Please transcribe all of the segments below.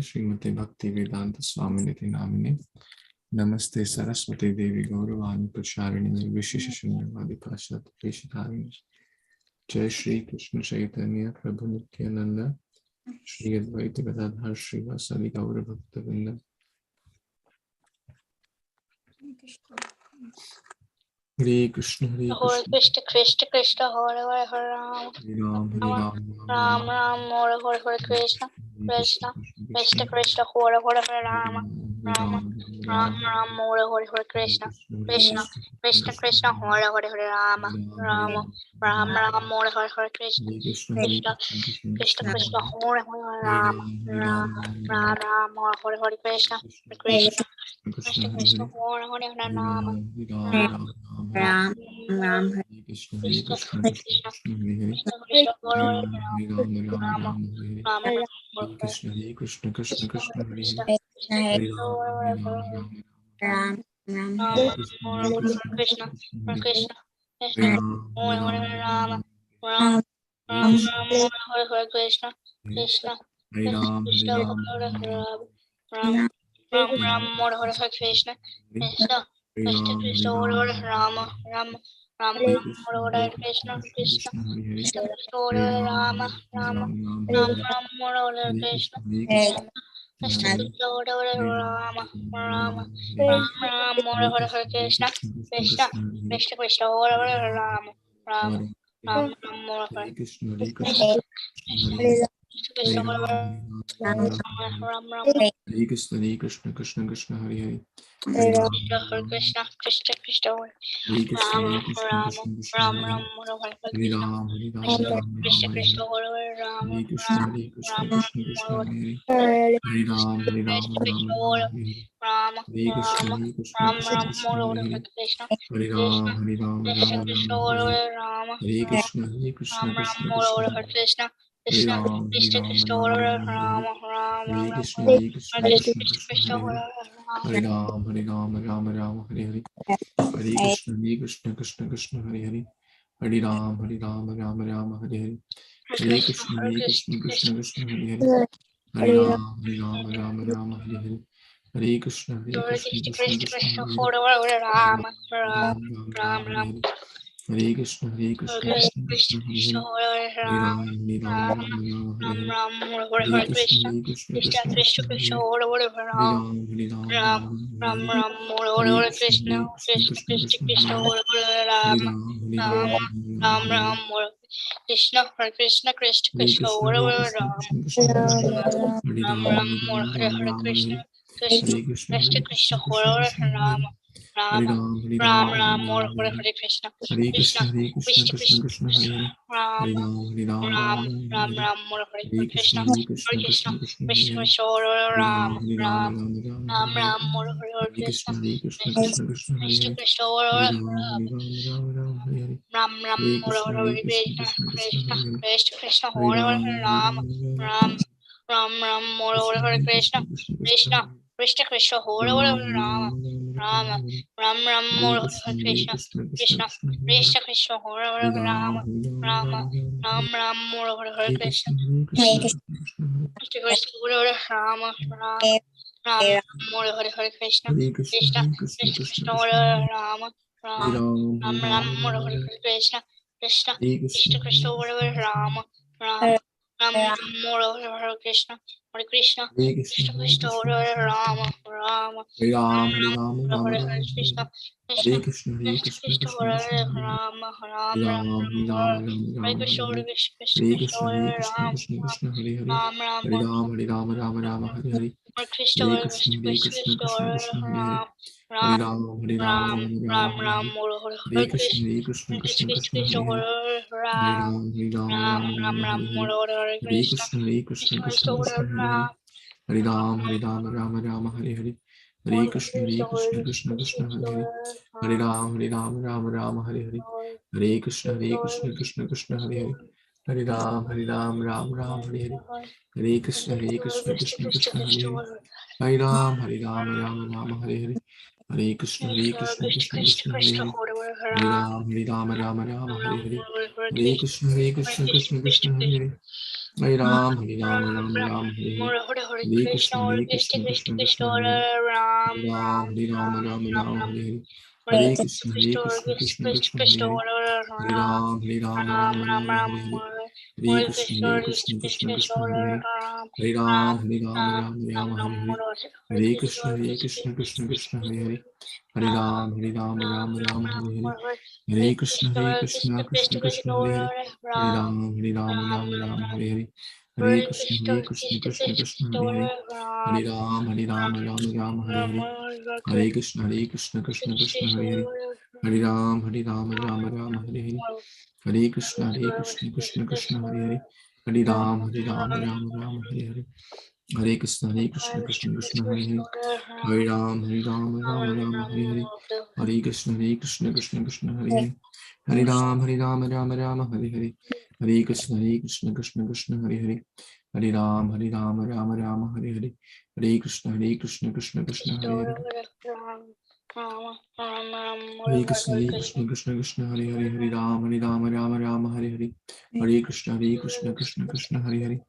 Srimati Bhakti Vedanta Swami Niti Namine Namaste Saraswati Devi Gauravani Pracharini Nirvishishashunyavadi Pashat Peshitarini Jai Śrī Caitanya-caritāmṛta Nityaṁ Śrī Advaita-gadadhara Śrīvasadi Gaura-bhakta-vrinda. Hare Kṛṣṇa, Hare Krishna, Krishna Krishna, Hare Hare, Ram Ram, Ram Hare Hare, Krishna Krishna Krishna Krishna, Hare Hare, Ram Ram, Ram Hare Hare, Krishna Krishna Krishna Krishna, Hare Hare, Ram Ram Hare Hare, Krishna Krishna Krishna Krishna, Hare Hare, Ram Ram Hare Hare, Krishna Krishna Krishna Krishna, Hare Hare, Ram Ram Krishna, Krishna Krishna, Krishna Krishna Hare Ram Krishna, Krishna, Krishna, Krishna, Krishna Hare Ram Krishna Krishna Krishna Ram Ram Hare Hare, Krishna Krishna Krishna Hare Ram Ram Hare Hare, Krishna Krishna Krishna Hare Ram Hare Hare, Krishna Krishna Krishna Hare Ram Hare Hare, Krishna Krishna Krishna Hare Ram Hare Hare, Krishna Krishna Krishna Hare Ram Hare Hare, Krishna Krishna, Krishna, Krishna, Hare Hare. Hare Krishna, Krishna Krishna, Ram Hare Hare, Krishna Krishna Hare Ram Hare Krishna Krishna Krishna Hare Ram Hare Krishna, Hare Krishna, Krishna Hare Hare Ram, Hare Ram, Ram Ram, Hare Hare. Hare Krishna, Krishna, Krishna, Krishna, Hare Hare. Hare Ram, Ram Ram, Hare Hare. Hare Krishna, Krishna, Krishna, Krishna, Hare Hare. Hare Ram, Ram, Hare Hare. Hare Krishna, Krishna, Krishna, Krishna, Hare Hare. Ram Ram, Hare Hare. Hare Krishna, Krishna, Krishna, Krishna, Hare Hare. Hare Ram, Hare Hare. Hare Krishna, Krishna, Krishna, Krishna, Hare Hare. Hare Ram Hare Hare Krishna Krishna Krishna Krishna Hare Ram Hare Krishna Hare Krishna Krishna Krishna Hare Ram Hare Krishna Krishna Krishna Krishna Hare Ram Hare Krishna Krishna Krishna Krishna Ram Hare Krishna Hare Krishna Krishna Krishna Hare Ram Hare Krishna Krishna, Krishna Krishna Hare Hare Ram, Hare Krishna Krishna Krishna Hare Ram Hare Krishna Krishna Krishna Hare Hare Krishna Krishna Krishna Hare Hare Krishna Krishna Hare Krishna Krishna Krishna Hare Hare Krishna Krishna Krishna Hare Hare Krishna Hare Krishna Krishna Hare Hare Krishna Krishna Krishna Hare Hare Krishna Krishna Hare Hare Krishna Krishna Hare Hare Ram, Hare Ram, Hare Krishna, Krishna, Krishna, Krishna, Hare Hare. Hare Ram, Hare Hare. Hare Krishna, Krishna, Krishna, Krishna, Hare Hare. Hare Ram, Hare Hare. Hare Krishna, Krishna, Krishna, Krishna, Hare Hare. Hare Ram, Hare Hare. Hare Krishna, Krishna, Krishna, Krishna, Hare Hare. Hare Ram, Hare Hare. Hare Krishna, Krishna, Krishna, Krishna, Hare Hare. Hare Ram, Hare Hare. Hare Krishna, Krishna, Krishna, Krishna, Hare Hare. Hare Ram, Hare Hare. Hare Krishna, Hare Krishna, Krishna Krishna, Hare Hare. Hare Ram, Hare Ram, Ram Ram, Hare Hare. Hare Krishna, Krishna Krishna, Hare Hare. Hare Ram, Hare Ram, Ram Ram, Hare Hare. Hare Krishna, Krishna Krishna, Hare Hare. Hare Ram, Hare Ram, Ram Ram, Hare Hare. Hare Krishna, Krishna Krishna, Hare Hare. Hare Ram, Hare Ram, Ram Ram, Hare Hare. Hare Krishna, Krishna Krishna, Hare Hare. Hare Ram, Hare Ram, Ram Ram, Hare Hare. Hare Krishna, Krishna Krishna, Hare Hare. Hare Ram, Hare Ram, Ram Ram, Hare Hare. Hare Krishna, Krishna Krishna, Hare Hare. Hare Ram, Hare Ram, Ram Ram, Hare Hare. Hare Krishna, Krishna Krishna, Hare Hare. Hare Ram, Hare Ram, Ram Ram, Hare Hare. Hare Krishna, Krishna Krishna, Hare Hare. Hare Ram, Hare Ram, Ram Ram, Hare Hare. Hare Krishna, Krishna Krishna, Hare Hare. Hare Ram, Hare Ram, Ram Ram, Hare Hare. Hare Krishna, Krishna Krishna, Hare Hare. Hare Ram, Hare Ram, Ram Ram, Hare Hare. Hare Krishna, Krishna Krishna, Hare Hare. Hare Ram, Hare Ram, Ram Ram, Hare Hare. Hare Krishna, Krishna Krishna, Hare Hare. Hare Krishna, Krishna Krishna, Hare Hare. Hare Ram, Ram Ram, Hare Hare. Hare Krishna, Krishna Krishna, Hare Hare.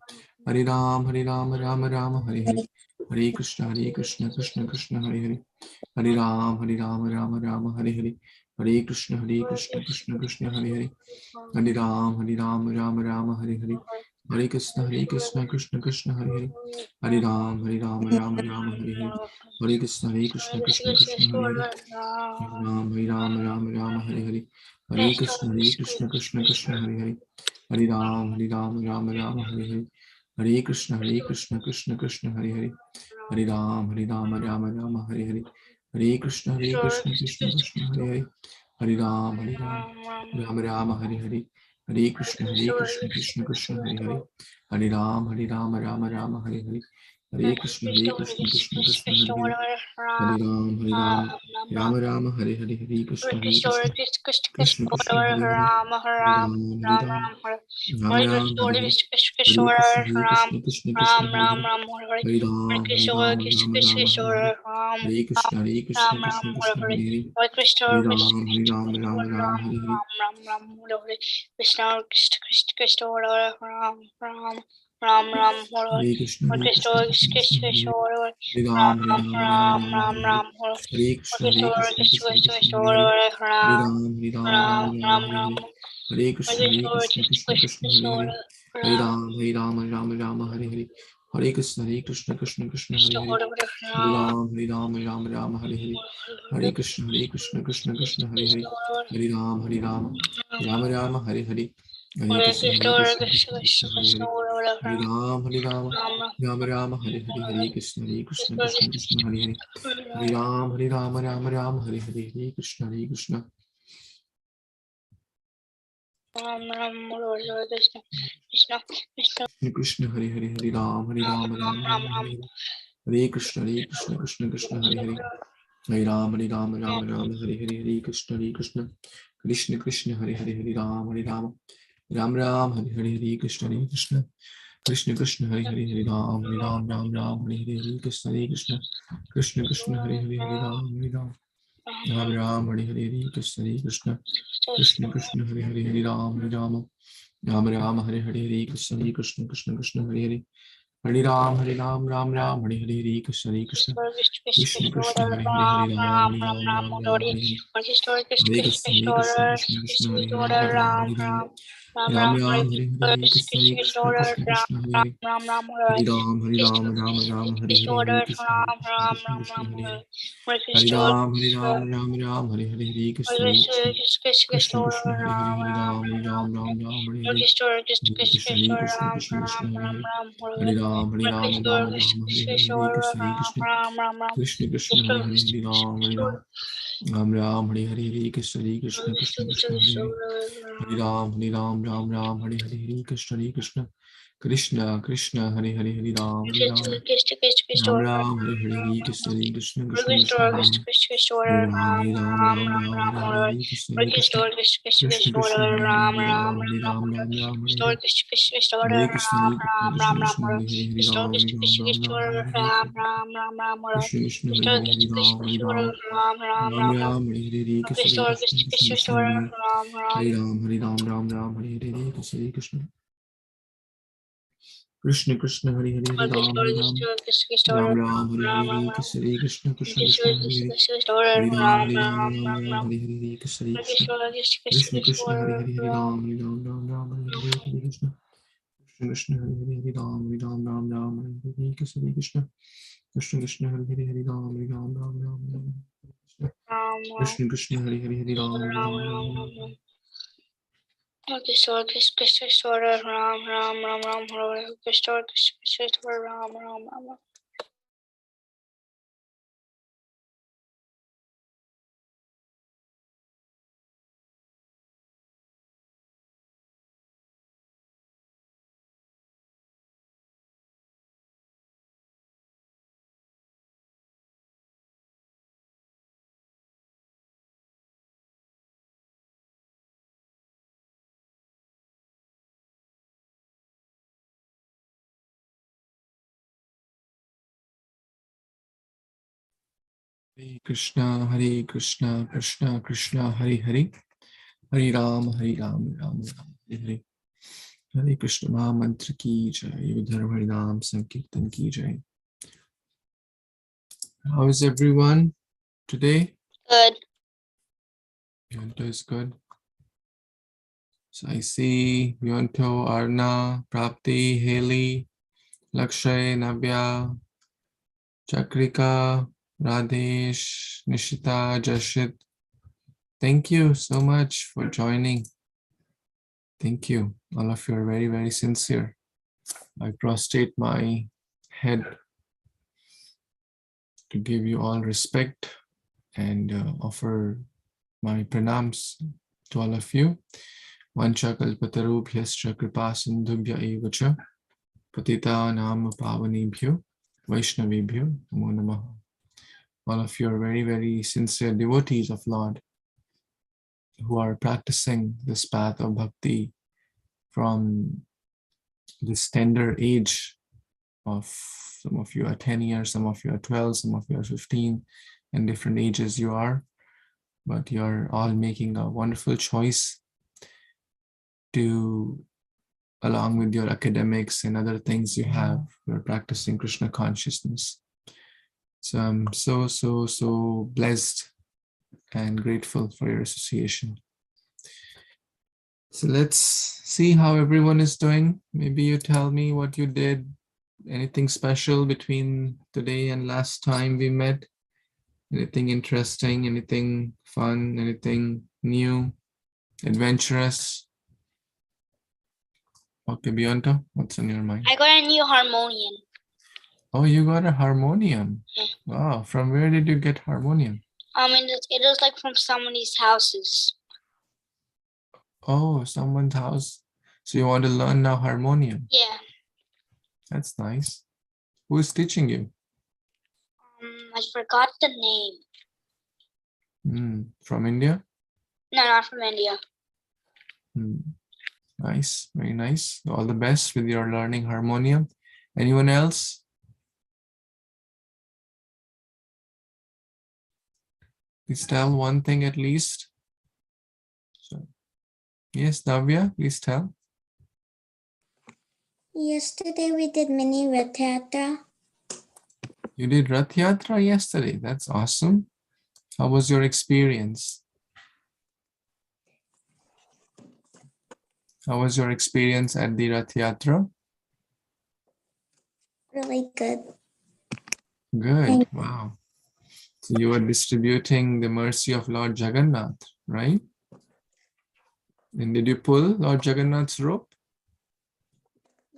Hare Ram, Ram Ram, Hare Hare. Hare Krishna, Krishna Krishna, Hare Hare. Hare Ram, Ram Ram, Hare Hare. Hare Krishna, Krishna Krishna, Hare Hare. Hare Ram, Ram Ram, Hare Hare. Hare Krishna, Krishna Krishna, Hare Hare. Hare Ram, Ram Ram, Hare Hare. Hare Krishna, Krishna Krishna, Hare Hare. Hare Ram, Ram Hare Hare. Hare Krishna, Krishna Krishna, Hare Hare. Hare Ram, Ram Hare Hare. Hare Krishna, Krishna Krishna, Hare Hare. Hare Ram, Ram Hare Hare. Hare Krishna, Krishna Krishna, Hare Hare. Hare Ram, Ram Hare Hare. Hare Krishna, Krishna Krishna, Hare Hare. Hare Ram, Ram Hare Hare. Hare Krishna, Krishna Krishna, Hare Hare. Hare Ram, Ram Hare Hare. Hare Krishna, Krishna Krishna, Hare Hare. Hare Ram, Ram Hare Hare. Hare Krishna, Krishna Krishna, Hare Hare. Hare Ram, Ram Hare Hare. Hare Krishna, Krishna Krishna, Hare Hare. Hare Ram, Ram Hare Hare. Krishna Krishna Ram Hare Krishna, Hare Krishna Krishna Krishna, Hare Hare. Hare Hare Ram Ram, Ram Hare Hare. Hare Krishna, Krishna Krishna, Hare Hare. Hare Ram, Ram Hare Hare. Hare Krishna, Krishna Krishna, Hare Hare. Hare Ram, Ram Hare Hare. Hare Krishna, Krishna Krishna, Hare Hare. Hare Ram, Ram Hare Hare. Hare Krishna, Krishna Krishna, Hare Hare. Hare Ram, Ram Hare Hare. Hare Krishna, Krishna Hare Hare. Hare Ram, Ram Hare Hare. Hare Krishna, Krishna Krishna, Hare Hare. Hare Ram, Ram Hare Hare. Hare Krishna, Krishna. Krishna, Hare Hare. Hare Ram, Ram Hare Hare. Hare Krishna, Krishna Krishna, Hare Hare. Hare Ram, Ram Hare Hare. Hare Krishna, Krishna Krishna, Hare Hare. Hare Ram, Ram Hare Hare. Hare Krishna, Krishna Krishna, Hare Hare. Hare Ram, Ram Hare Hare. Hare Krishna, Krishna Krishna, Hare Hare. Hare Ram, Ram Hare Hare. Hare Krishna, Krishna Krishna, Hare Hare. Hare Ram, Ram Hare Hare. Hare Krishna, Krishna Krishna, Hare Hare. Hare Ram, Ram Hare Hare. Hare Krishna, Krishna Krishna, Hare Hare. Hare Ram, Ram Hare Hare. Hare Krishna, Krishna Hare Hare. Hare Ram, Ram Hare Hare. Hare Krishna, Krishna Hare Hare. Hare Ram, Ram Hare Hare. Hare Krishna, Krishna Hare Hare. Hare Ram, Ram Hare Hare. Hare Krishna, Krishna Hare Hare. Hare Ram, Ram Hare Hare. Hare Krishna, Krishna Hare Hare. Hare Ram, Ram Hare Hare. Hare Krishna, Krishna Hare Hare. Hare Ram, Ram Hare Hare. Hare Krishna, Krishna Hare Hare. Hare Ram, Ram Hare Hare. Hare Krishna, Krishna Krishna Hare Hare Hare Ram Hare Ram Ram Ram Hare Hare Hare Krishna Hare Krishna Krishna Krishna Hare Hare Ram Hare Ram Ram Ram Hare Hare Hare Krishna Hare Krishna Krishna Krishna Hare Hare Hare Ram Hare Ram Ram Ram Hare Hare Hare Krishna Hare Krishna Krishna Hare Hare Hare Ram Hare Ram Ram Ram Hare Hare Krishna Krishna Hare Hare Hare Ram Hare Ram Ram Ram Hare Hare Hare Krishna Hare Krishna Krishna Krishna Hare Hare Hare Ram Ram Ram Hare Hare Hare Krishna Hare Krishna Krishna Krishna Hare Hare Hare Ram Hare Ram Ram Ram Hare Hare Hare Krishna Hare Krishna Krishna Krishna Hare Hare Hare Ram Hare Ram Ram Ram Hare Hare Hare Krishna Hare Krishna Krishna Krishna Hare Hare Hare Ram Hare Ram Ram Ram Hare Hare Hare Krishna Krishna Krishna Hare Hare Hare Ram Hare Ram Ram Ram Hare Hare Krishna Hare Krishna Krishna Krishna Hare Hare Hare Ram Hare Ram Ram Ram Hare Krishna Krishna Krishna Hare Hare Hare Ram Hare Ram Ram Krishna Krishna Ram Ram Ram Ram Hare Krishna Krishna Ram Ram Ram. Hare Krishna Krishna Krishna Hare Hare Hare Ram Ram Ram Hare Hare Hare Krishna Mahamantra ki jai Yudhara Hari Nam Sankirtan ki jai. How is everyone today? Good. Yonto is good. So I see Yonto, Arna, Prapti, Haley, Lakshay, Nabya, Chakrika, Radesh, Nishita, Jashit. Thank you so much for joining. Thank you. All of you are very, very sincere. I prostrate my head to give you all respect and offer my pranams to all of you. Vancha kalpatarubhyascha kripasindhubhya evacha patita nama pavanibhyo vaishnavibhyo namo namaha. All of you are very, very sincere devotees of Lord who are practicing this path of bhakti from this tender age of, some of you are 10 years, some of you are 12, some of you are 15, and different ages you are, but you're all making a wonderful choice to, along with your academics and other things you have, you're practicing Krishna consciousness. So I'm so blessed and grateful for your association. So let's see how everyone is doing. Maybe you tell me what you did, anything special between today and last time we met, anything interesting, anything fun, anything new, adventurous. Okay, Beyonta, what's on your mind? I got a new harmonium. Oh, you got a harmonium. Yeah. Wow, from where did you get harmonium? It was like from somebody's houses. Oh, someone's house. So you want to learn now harmonium? Yeah. That's nice. Who is teaching you? I forgot the name. From India? No, not from India. Nice, very nice. All the best with your learning harmonium. Anyone else? Please tell one thing at least. So, yes, Navya, please tell. Yesterday we did mini Rath Yatra. You did Rath Yatra yesterday. That's awesome. How was your experience? How was your experience at the Rath Yatra? Really good. Good. Wow. So you were distributing the mercy of Lord Jagannath, right? And did you pull Lord Jagannath's rope?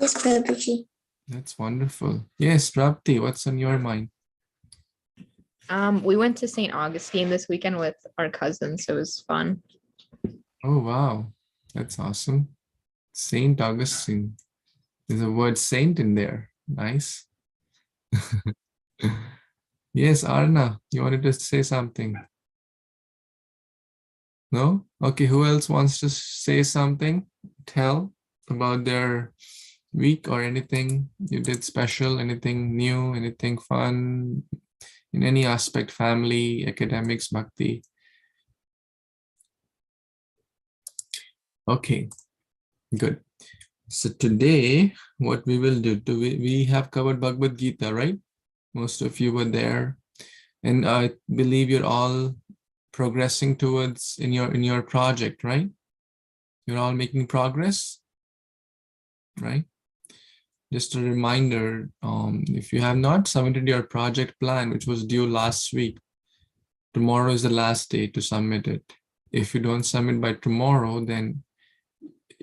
Yes, Prabhuji. That's wonderful. Yes, Prapti, what's on your mind? We went to St. Augustine this weekend with our cousins. It was fun. Oh, wow. That's awesome. St. Augustine. There's a word saint in there. Nice. Yes, Arna, you wanted to say something? No? Okay, who else wants to say something? Tell about their week or anything you did special, anything new, anything fun, in any aspect, family, academics, bhakti. Okay, good. So today, what we will do, we have covered Bhagavad Gita, right? Most of you were there. And I believe you're all progressing towards in your project, right? You're all making progress, right? Just a reminder, if you have not submitted your project plan, which was due last week, tomorrow is the last day to submit it. If you don't submit by tomorrow, then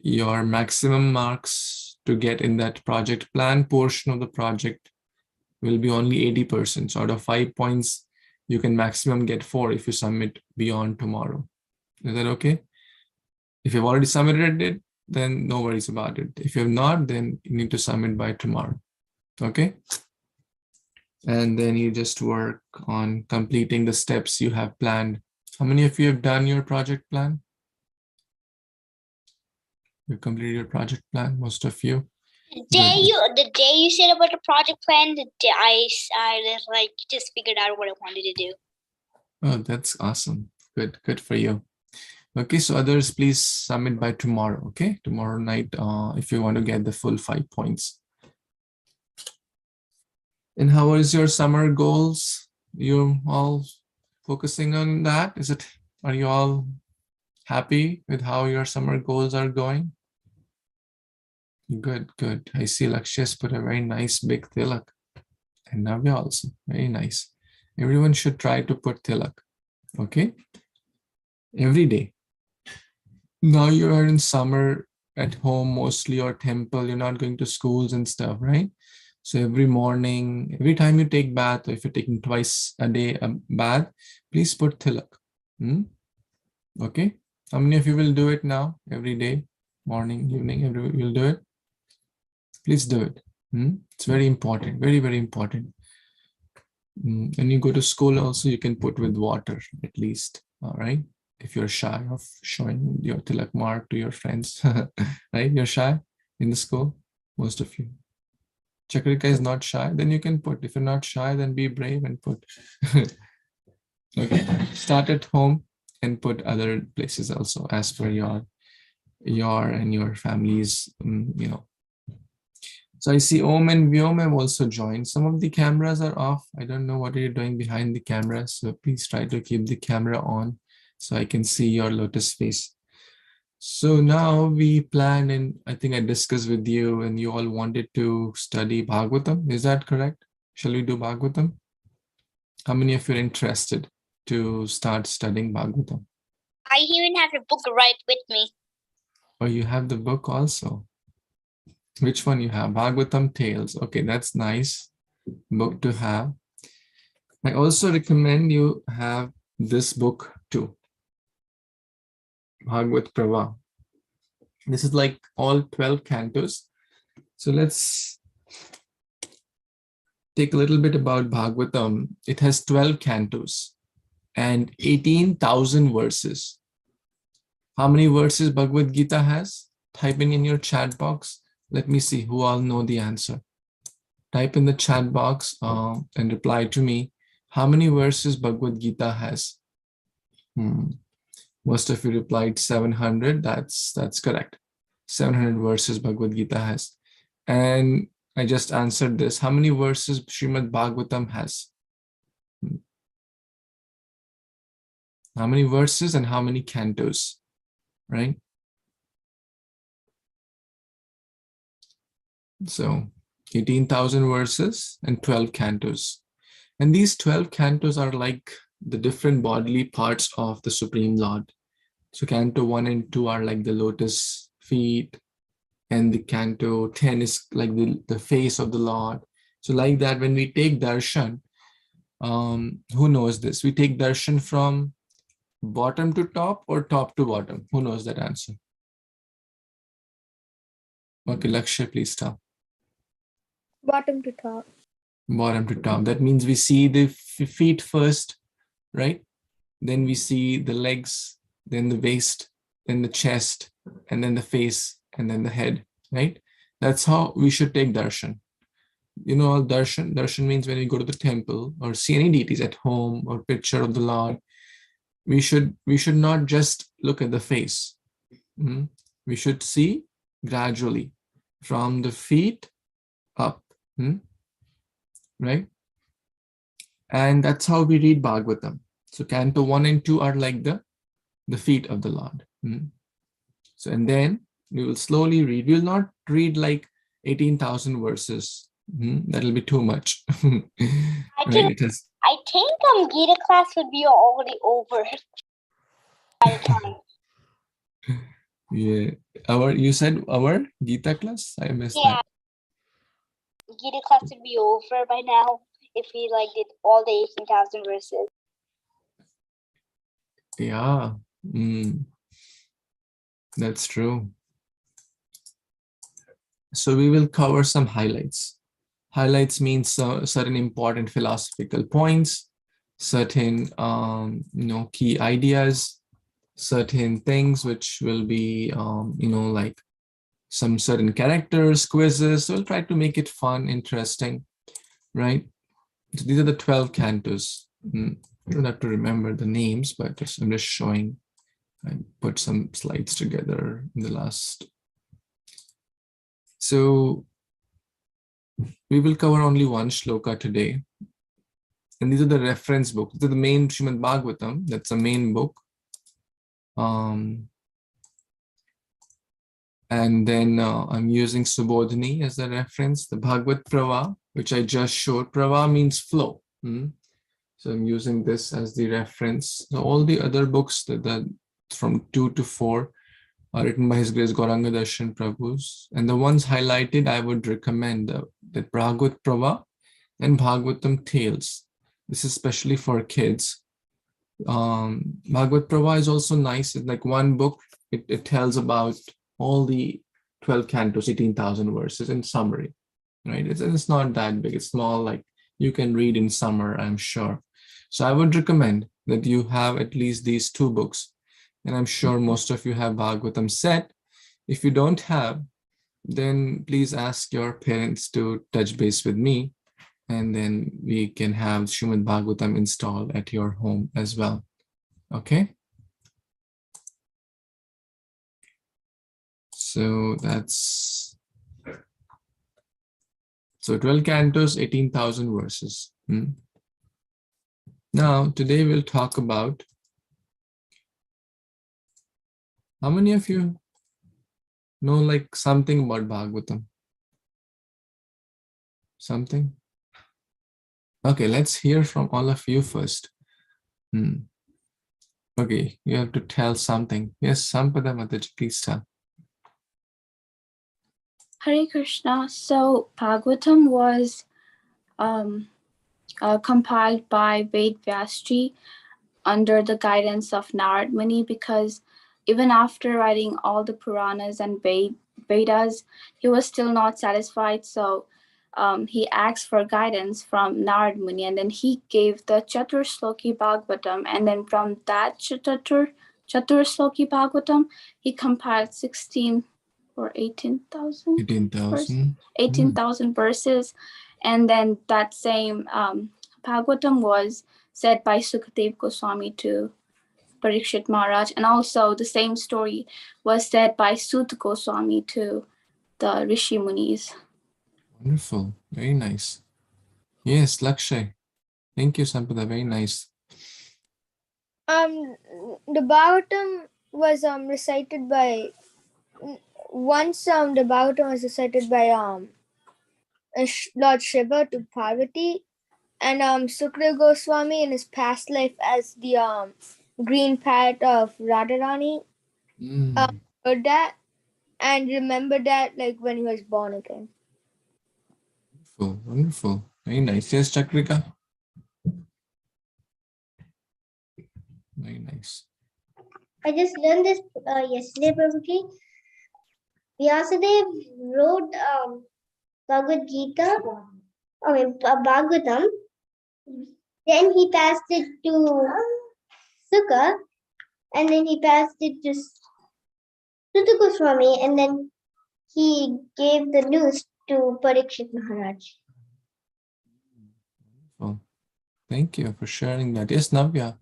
your maximum marks to get in that project plan portion of the project will be only 80%. So out of 5 points, you can maximum get 4 if you submit beyond tomorrow. Is that okay? If you've already submitted it, then no worries about it. If you have not, then you need to submit by tomorrow. Okay? And then you just work on completing the steps you have planned. How many of you have done your project plan? You've completed your project plan, most of you. The day you said about the project plan, the day I like just figured out what I wanted to do. Oh, that's awesome. Good for you. Okay, so others, please submit by tomorrow. Okay, tomorrow night, if you want to get the full 5 points. And how is your summer goals? You all focusing on that? Are you all happy with how your summer goals are going? Good. I see Laksha's put a very nice big tilak. And Navya also, very nice. Everyone should try to put tilak, okay? Every day. Now you are in summer at home mostly, or temple, you're not going to schools and stuff, right? So every morning, every time you take bath, or if you're taking twice a day a bath, please put tilak. Okay? How many of you will do it now? Every day, morning, evening, you'll do it? Please do it. It's very important, very, very important. When you go to school also, you can put with water at least, all right? If you're shy of showing your tilak mark to your friends, right? You're shy in the school, most of you. Chakrika is not shy, then you can put. If you're not shy, then be brave and put. Okay, start at home and put other places also as per your and your family's, So I see Om and Vyom have also joined. Some of the cameras are off. I don't know what you're doing behind the camera. So please try to keep the camera on so I can see your lotus face. So now we plan, and I think I discussed with you, and you all wanted to study Bhagavatam. Is that correct? Shall we do Bhagavatam? How many of you are interested to start studying Bhagavatam? I even have your book right with me. Oh, you have the book also. Which one you have? Bhagavatam Tales. Okay, that's nice book to have. I also recommend you have this book too. Bhagavat Prava. This is like all 12 cantos. So let's take a little bit about Bhagavatam. It has 12 cantos and 18,000 verses. How many verses Bhagavad Gita has? Type in your chat box. Let me see who all know the answer. Type in the chat box and reply to me. How many verses Bhagavad Gita has? Most of you replied 700. That's correct. 700 verses Bhagavad Gita has. And I just answered this. How many verses Śrīmad-Bhāgavatam has? How many verses and how many cantos? Right? So 18,000 verses and 12 cantos. And these 12 cantos are like the different bodily parts of the Supreme Lord. So canto 1 and 2 are like the lotus feet, and the canto 10 is like the face of the Lord. So like that, when we take darshan, who knows this? We take darshan from bottom to top or top to bottom? Who knows that answer? Okay, Lakshya, please tell. Bottom to top. Bottom to top. That means we see the feet first, right? Then we see the legs, then the waist, then the chest, and then the face, and then the head, right? That's how we should take darshan. You know, darshan. Darshan means when we go to the temple or see any deities at home or picture of the Lord, we should not just look at the face. We should see gradually from the feet up, right? And that's how we read Bhagavatam. So Canto 1 and 2 are like the feet of the Lord. So, and then we will slowly read. We will not read like 18,000 verses. That'll be too much. I think Gita class would be already over by the time. Yeah. You said our Gita class? I missed that. Gita class would be over by now if we like did all the 18,000 verses. Yeah. That's true. So we will cover some highlights. Highlights means certain important philosophical points, certain key ideas, certain things which will be like some certain characters, quizzes. So we'll try to make it fun, interesting, right? So these are the 12 cantos. I don't have to remember the names, but I'm just showing. I put some slides together in the last. So we will cover only one shloka today. And these are the reference books. These are the main Śrīmad-Bhāgavatam. That's the main book. And then I'm using Subodhini as a reference, the Bhagavat Prava, which I just showed. Prava means flow. So I'm using this as the reference. So all the other books that from 2 to 4 are written by His Grace Gauranga Darshan Prabhus. And the ones highlighted, I would recommend the Bhagavat Prava and Bhagavatam Tales. This is especially for kids. Bhagavat Prava is also nice. It's like one book. It tells about all the 12 cantos, 18,000 verses in summary, right? It's not that big. It's small, like you can read in summer, I'm sure. So I would recommend that you have at least these 2 books. And I'm sure most of you have Bhagavatam set. If you don't have, then please ask your parents to touch base with me. And then we can have Śrīmad-Bhāgavatam installed at your home as well. Okay? So that's 12 cantos, 18,000 verses. Now, today we'll talk about, how many of you know like something about Bhagavatam? Something? Okay, let's hear from all of you first. Okay, you have to tell something. Yes, Sampada Mataji, please tell. Hare Krishna. So Bhagavatam was compiled by Ved Vyasji under the guidance of Narad Muni, because even after writing all the Puranas and Vedas, he was still not satisfied. So he asked for guidance from Narad Muni, and then he gave the Chatur Shloki Bhagavatam, and then from that Chatur Shloki Bhagavatam, he compiled 16 or 18,000 18,000 verses. And then that same Bhagavatam was said by Sukadev Goswami to Parikshit Maharaj, and also the same story was said by Sut Goswami to the Rishi Munis. Wonderful, very nice. Yes, Lakshay. Thank you, Sampada, very nice. The Bhagavatam was recited by once. The Bhagavatam was recited by Lord Shiva to Parvati, and Sukadev Goswami in his past life as the green parrot of Radharani heard that and remembered that like when he was born again. Wonderful, wonderful, very nice. Yes, Chakrika. Very nice. I just learned this yesterday, Prabhuji. Vyasadeva wrote Bhagavad Gita, Bhagavatam. Then he passed it to Sukha, and then he passed it to Sutta Goswami, and then he gave the news to Parikshit Maharaj. Oh, thank you for sharing that. Yes, Navya.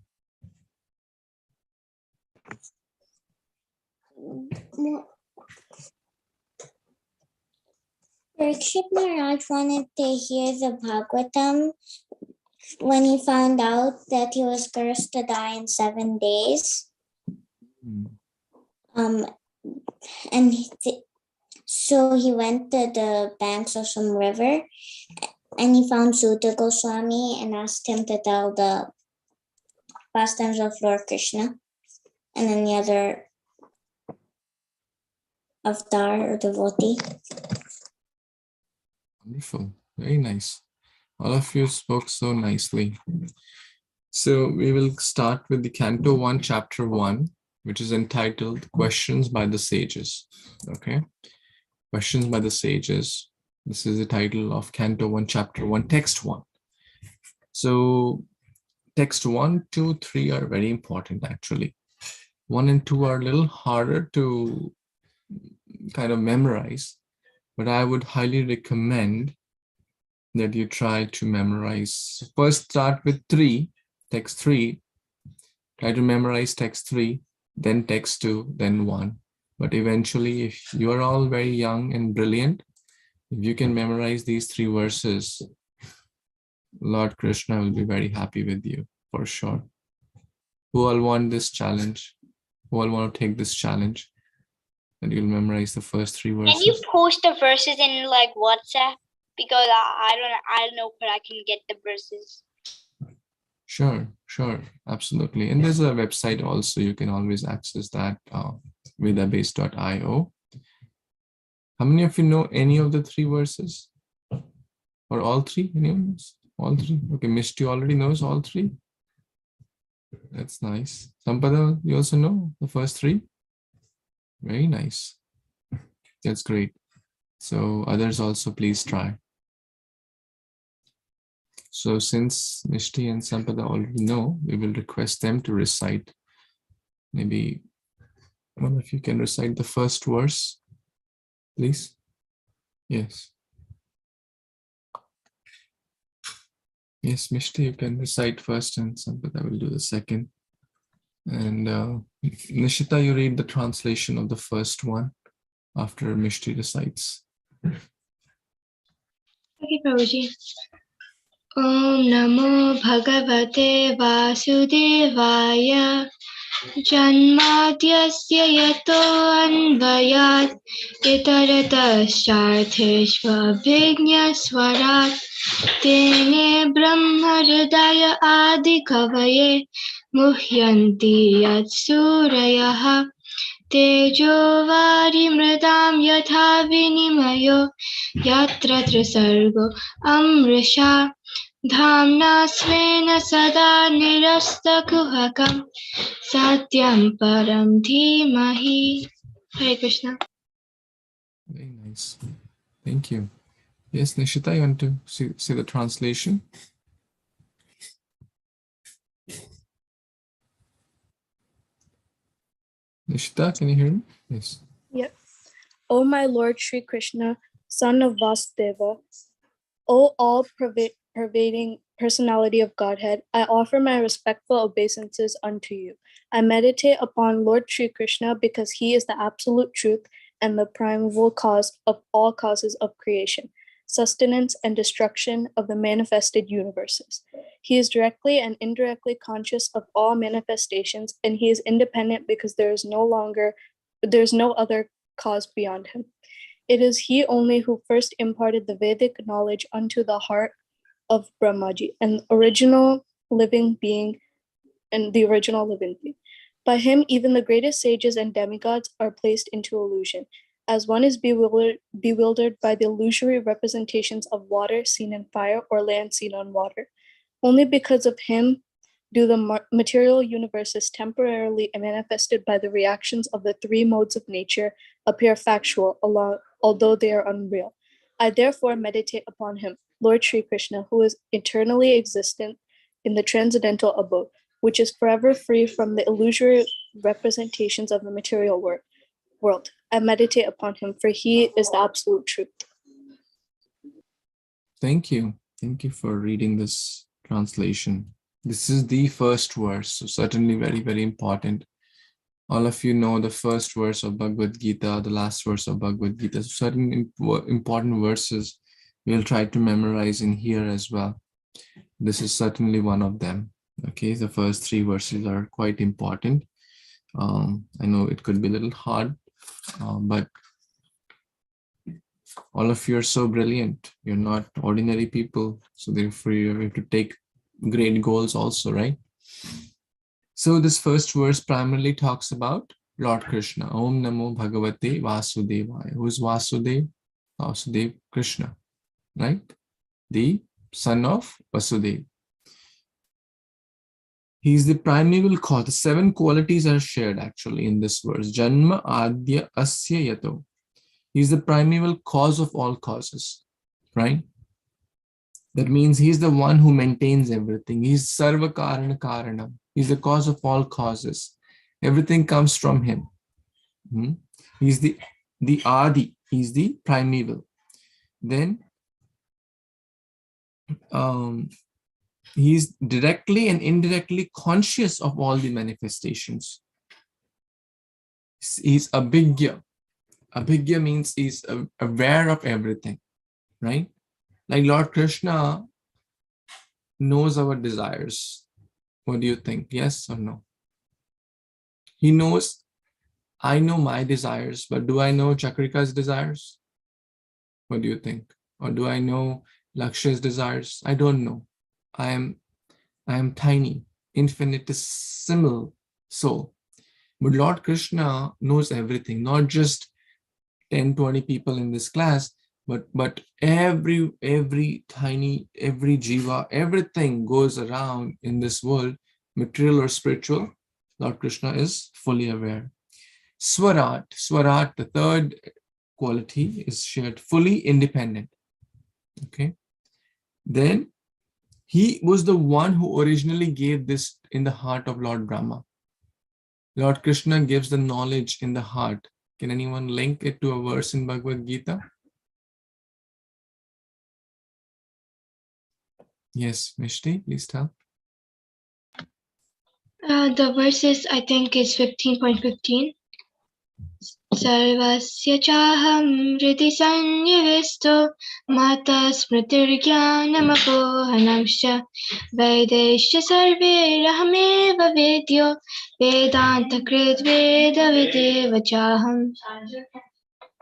Parikshit Maharaj wanted to hear the Bhagavatam when he found out that he was cursed to die in 7 days. And so he went to the banks of some river, and he found Sutta Goswami and asked him to tell the pastimes of Lord Krishna and any other avatar or devotee. Wonderful. Very nice. All of you spoke so nicely. So we will start with the Canto 1, Chapter 1, which is entitled Questions by the Sages. Okay. Questions by the Sages. This is the title of Canto 1, Chapter 1, Text 1. So text 1, 2, 3 are very important actually. 1 and 2 are a little harder to kind of memorize, but I would highly recommend that you try to memorize. First start with 3, text 3. Try to memorize text 3, then text 2, then 1. But eventually, if you are all very young and brilliant, if you can memorize these 3 verses, Lord Krishna will be very happy with you, for sure. Who all want this challenge? Who all want to take this challenge? And you'll memorize the first 3 verses. Can you post the verses in like WhatsApp? Because I don't know where I can get the verses. Sure, absolutely. And there's a website also, you can always access that, vedabase.io. How many of you know any of the 3 verses? Or all 3? Anyone? All 3? Okay, Mishti already knows all 3. That's nice. Sampada, you also know the first 3? Very nice. That's great. So others also please try. So since Mishti and Sampada already know, we will request them to recite. Maybe one of you can recite the first verse, please. Yes. Yes, Mishti, you can recite first and Sampada will do the second. And Nishita, you read the translation of the first one after Mishti recites. Okay, Prabhuji. Om Namo Bhagavate Vasudevaya Janmadyasya Yato Anvayat Itaratasartheshva Bhignaswarat Tene Brahma Hridaya Adi Kavaye Muhyanti Yat Surayaha Tejo Vari Mridam Yatha Vinimayo Yatra Trisargo Amrisha Dhamna Svena Sada Nirasta Kuhakam Satyam Param Dhimahi. Hare Krishna. Very nice. Thank you. Yes, Nishita, you want to see the translation? Nishita, can you hear me? Yes. Yep. O my Lord Śrī Krishna, son of Vasudeva, O all-pervading personality of Godhead, I offer my respectful obeisances unto you. I meditate upon Lord Śrī Krishna because he is the absolute truth and the primeval cause of all causes of creation, sustenance and destruction of the manifested universes. He is directly and indirectly conscious of all manifestations, and he is independent because there is no other cause beyond him. It is he only who first imparted the Vedic knowledge unto the heart of Brahmaji and the original living being. By him, even the greatest sages and demigods are placed into illusion, as one is bewildered by the illusory representations of water seen in fire or land seen on water. Only because of him do the material universes temporarily manifested by the reactions of the 3 modes of nature appear factual, although they are unreal. I therefore meditate upon him, Lord Śrī Krishna, who is eternally existent in the transcendental abode, which is forever free from the illusory representations of the material world. I meditate upon him, for he is the absolute truth. Thank you. Thank you for reading this translation. This is the first verse, so certainly very, very important. All of you know the first verse of Bhagavad Gita, the last verse of Bhagavad Gita. So certain important verses we'll try to memorize in here as well. This is certainly one of them. Okay, the first 3 verses are quite important. I know it could be a little hard, but all of you are so brilliant. You're not ordinary people, so therefore you have to take great goals also, right? So this first verse primarily talks about Lord Krishna. Om Namo Bhagavate Vasudevaya. Who is Vasudev? Vasudev Krishna, right? The son of Vasudev. He is the primeval cause. The 7 qualities are shared actually in this verse. Janma Adya Asya Yato. He is the primeval cause of all causes, right? That means he is the one who maintains everything. He is Sarva Karana Karanam. He is the cause of all causes. Everything comes from him. He is the Adi. He is the primeval. Then he is directly and indirectly conscious of all the manifestations. He is Abhigya. Abhigya means he is aware of everything, right? Like Lord Krishna knows our desires. What do you think? Yes or no? He knows, I know my desires, but do I know Chakrika's desires? What do you think? Or do I know Lakshya's desires? I don't know. I am tiny, infinitesimal soul. But Lord Krishna knows everything, not just 10, 20 people in this class, but every tiny, every jiva, everything goes around in this world, material or spiritual. Lord Krishna is fully aware. Swarat, the 3rd quality is shared, fully independent. Okay. Then he was the one who originally gave this in the heart of Lord Brahma. Lord Krishna gives the knowledge in the heart. Can anyone link it to a verse in Bhagavad Gita? Yes, Mishti, please tell. The verses, I think, is 15.15. Sarvasya chaham riti sannivisto mata smritirjnanamohanamscha vedescha sarve rahameva vedyo vedanta krit veda videva chaham.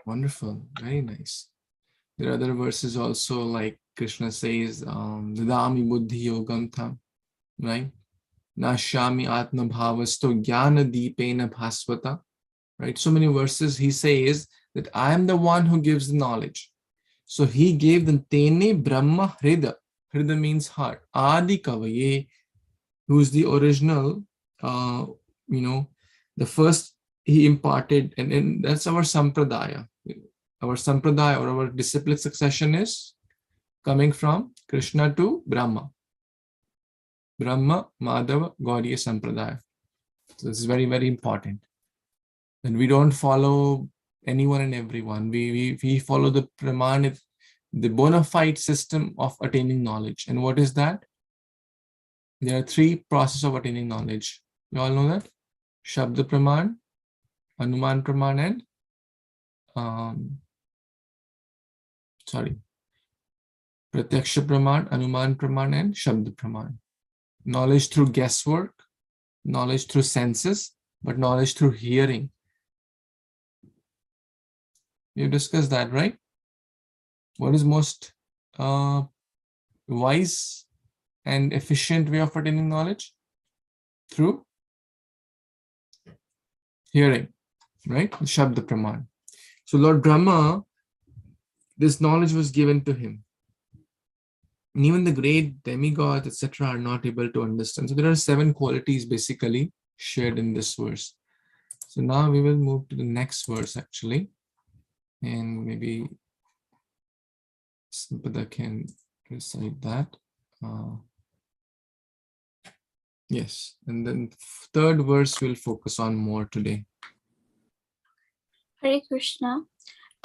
Wonderful, very nice. There are other verses also, like Krishna says, Dadami buddhi yogam tham, right? Nashami atma bhavasto jnana deepena bhasvata, right? So many verses he says that I am the one who gives the knowledge. So he gave the tene brahma hrida. Hrida means heart. Adi kavaye, who is the original, the first he imparted, and that's our sampradaya. Our sampradaya or our disciplic succession is coming from Krishna to Brahma. Brahma, Madhava, Gaudiya Sampradaya. So this is very, very important. And we don't follow anyone and everyone. We follow the Praman, the bona fide system of attaining knowledge. And what is that? There are 3 processes of attaining knowledge. You all know that? Shabda Praman, Anuman Praman, and Pratyaksha Praman, Anuman Praman, and Shabda Praman. Knowledge through guesswork, knowledge through senses, but knowledge through hearing. You discussed that, right? What is most wise and efficient way of attaining knowledge? Through hearing, right? Shabda Praman. So Lord Brahma, this knowledge was given to him. And even the great demigods, etc., are not able to understand. So there are 7 qualities basically shared in this verse. So now we will move to the next verse actually. And maybe Sampada can recite that. Yes, and then third verse we'll focus on more today. Hare Krishna.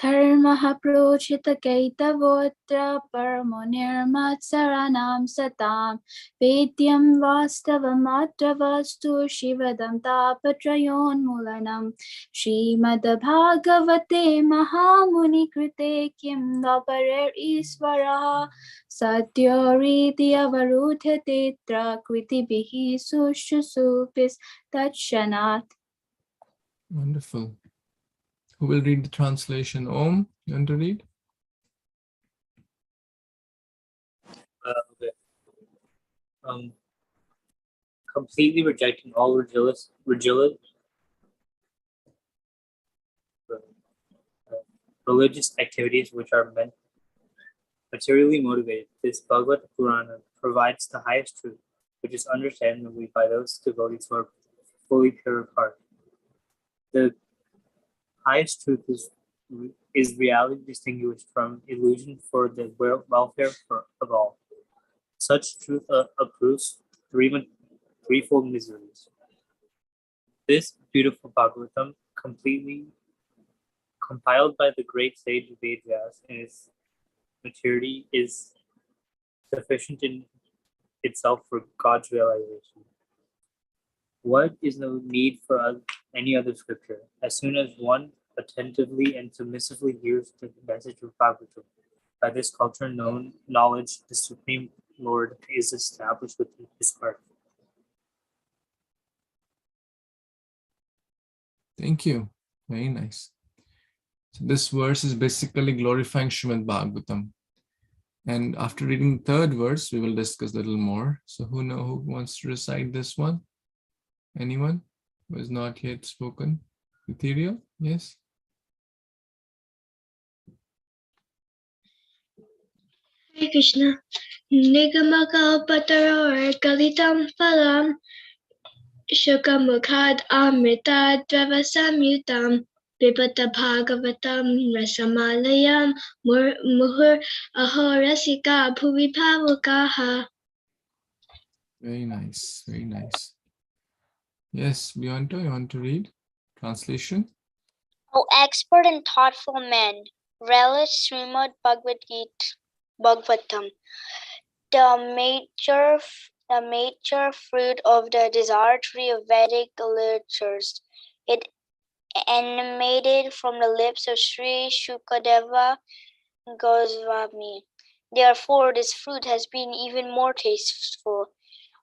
Dharmaha prochita kaitavotra paramonirmatsaranam satam vedyam vastavamatra vastu shivadam tapatrayon mulanam Śrīmad-Bhāgavate Mahāmuni krite kim vaparer isvaraha satyariti avarudhatetra kritibihi sushusupis tatshanat. Wonderful. Who will read the translation? Om, you want to read? Okay. Completely rejecting all religious activities which are materially motivated. This Bhagavad Purana provides the highest truth, which is understandable by those devotees who are fully pure of heart. The highest truth is reality distinguished from illusion for the welfare of all. Such truth approves threefold miseries. This beautiful Bhagavatam, completely compiled by the great sage Vedas in its maturity, is sufficient in itself for God's realization. What is the need for any other scripture? As soon as one attentively and submissively hears the message of Bhagavatam, by this culture knowledge, the Supreme Lord is established within his heart. Thank you. Very nice. So this verse is basically glorifying Śrīmad-Bhāgavatam. And after reading the third verse, we will discuss a little more. So who wants to recite this one? Anyone who has not yet spoken? Ethereal? Yes? Hare Krishna. Nigamakapataror kalitam phalam Shukamukhad amrita dravasamyutam Vipata Bhagavatam rasamalayam muhur ahorasika bhuvi bhavukaha. Very nice. Very nice. Yes, Beyonto, you want to read? Translation? O expert and thoughtful men, relish Śrīmad-Bhāgavatam, the major fruit of the desire tree of Vedic literatures. It emanated from the lips of Sri Shukadeva Goswami. Therefore, this fruit has been even more tasteful,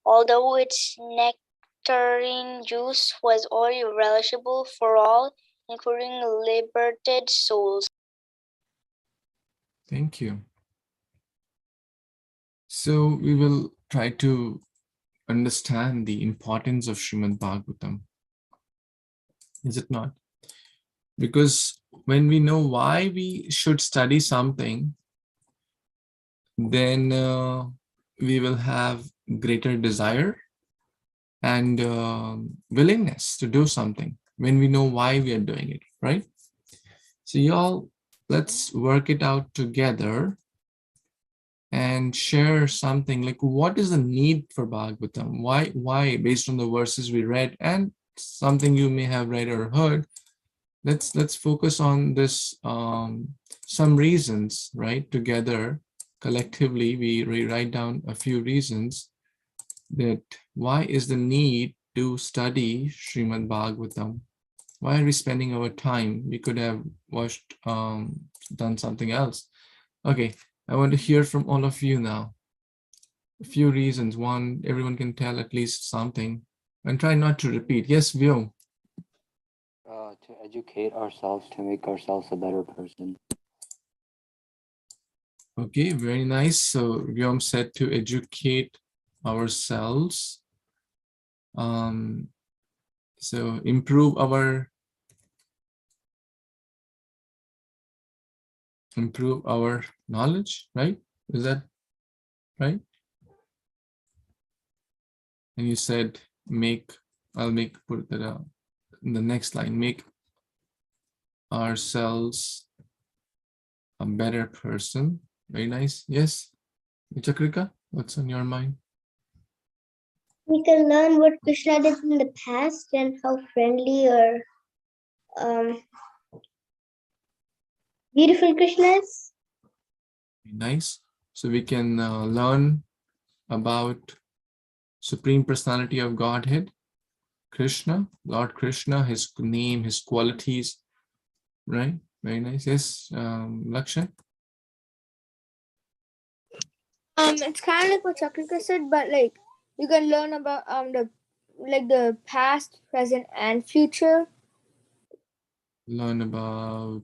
although its nectarine juice was already relishable for all, including liberated souls. Thank you. So we will try to understand the importance of Śrīmad-Bhāgavatam. Is it not? Because when we know why we should study something, then we will have greater desire and willingness to do something when we know why we are doing it, right? So y'all, let's work it out together and share something like what is the need for Bhagavatam? Why based on the verses we read and something you may have read or heard, let's focus on this some reasons, right? Together, collectively, we write down a few reasons that why is the need to study Śrīmad-Bhāgavatam? Why are we spending our time? We could have watched, done something else. Okay, I want to hear from all of you now. A few reasons. One, everyone can tell at least something and try not to repeat. Yes, Vyo. To educate ourselves, to make ourselves a better person. Okay, very nice. So Vyom said to educate ourselves. So improve our knowledge, right? Is that right? And you said put that out in the next line, make ourselves a better person. Very nice. Yes. Chakrika, what's on your mind? We can learn what Krishna did in the past and how friendly or beautiful Krishna is. Very nice. So we can learn about Supreme Personality of Godhead, Krishna, Lord Krishna, his name, his qualities, right? Very nice. Yes, Lakshay? It's kind of like what Chakrika said, but like you can learn about the past, present, and future. Learn about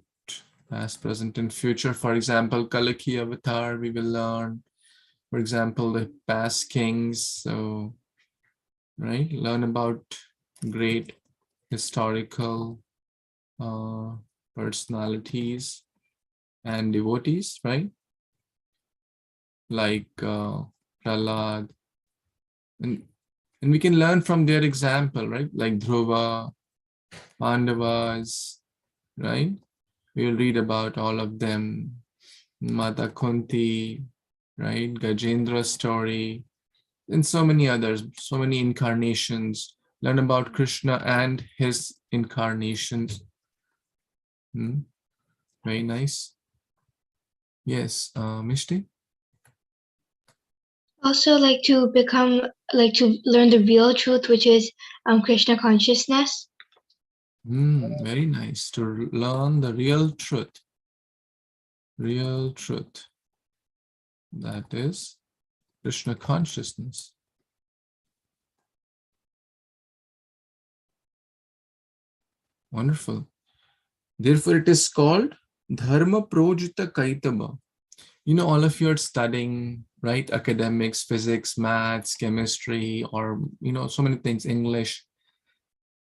past, present, and future. For example, Kalaki Avatar, we will learn, for example, the past kings. So, right, learn about great historical personalities and devotees, right? Like Prahlad. And we can learn from their example, right? Like Dhruva, Pandavas, right? We'll read about all of them. Mata Kunti, right? Gajendra's story, and so many others, so many incarnations. Learn about Krishna and his incarnations. Very nice. Yes, Mishti? Also, like to learn the real truth, which is Krishna consciousness. Very nice. To learn the real truth. Real truth. That is Krishna consciousness. Wonderful. Therefore, it is called Dharma Projita Kaitaba. You know, all of you are studying, right? Academics, physics, maths, chemistry, or, you know, so many things, English.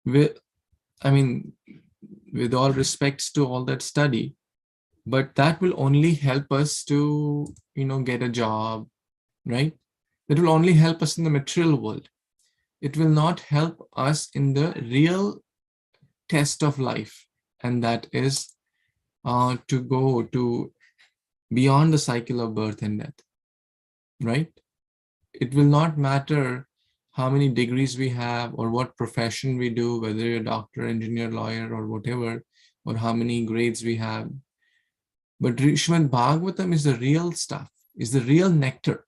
With all respects to all that study, but that will only help us to, you know, get a job, right? It will only help us in the material world. It will not help us in the real test of life, and that is to go to beyond the cycle of birth and death, right? It will not matter how many degrees we have or what profession we do, whether you're a doctor, engineer, lawyer, or whatever, or how many grades we have. But Śrīmad-Bhāgavatam is the real stuff, is the real nectar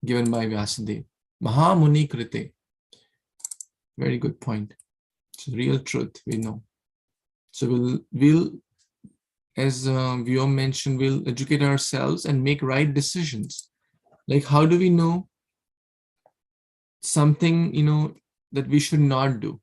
given by Vyasadeva. Mahamuni Krite. Very good point. It's real truth, we know. So we'll as Vyom mentioned, we'll educate ourselves and make right decisions. Like, how do we know something, you know, that we should not do?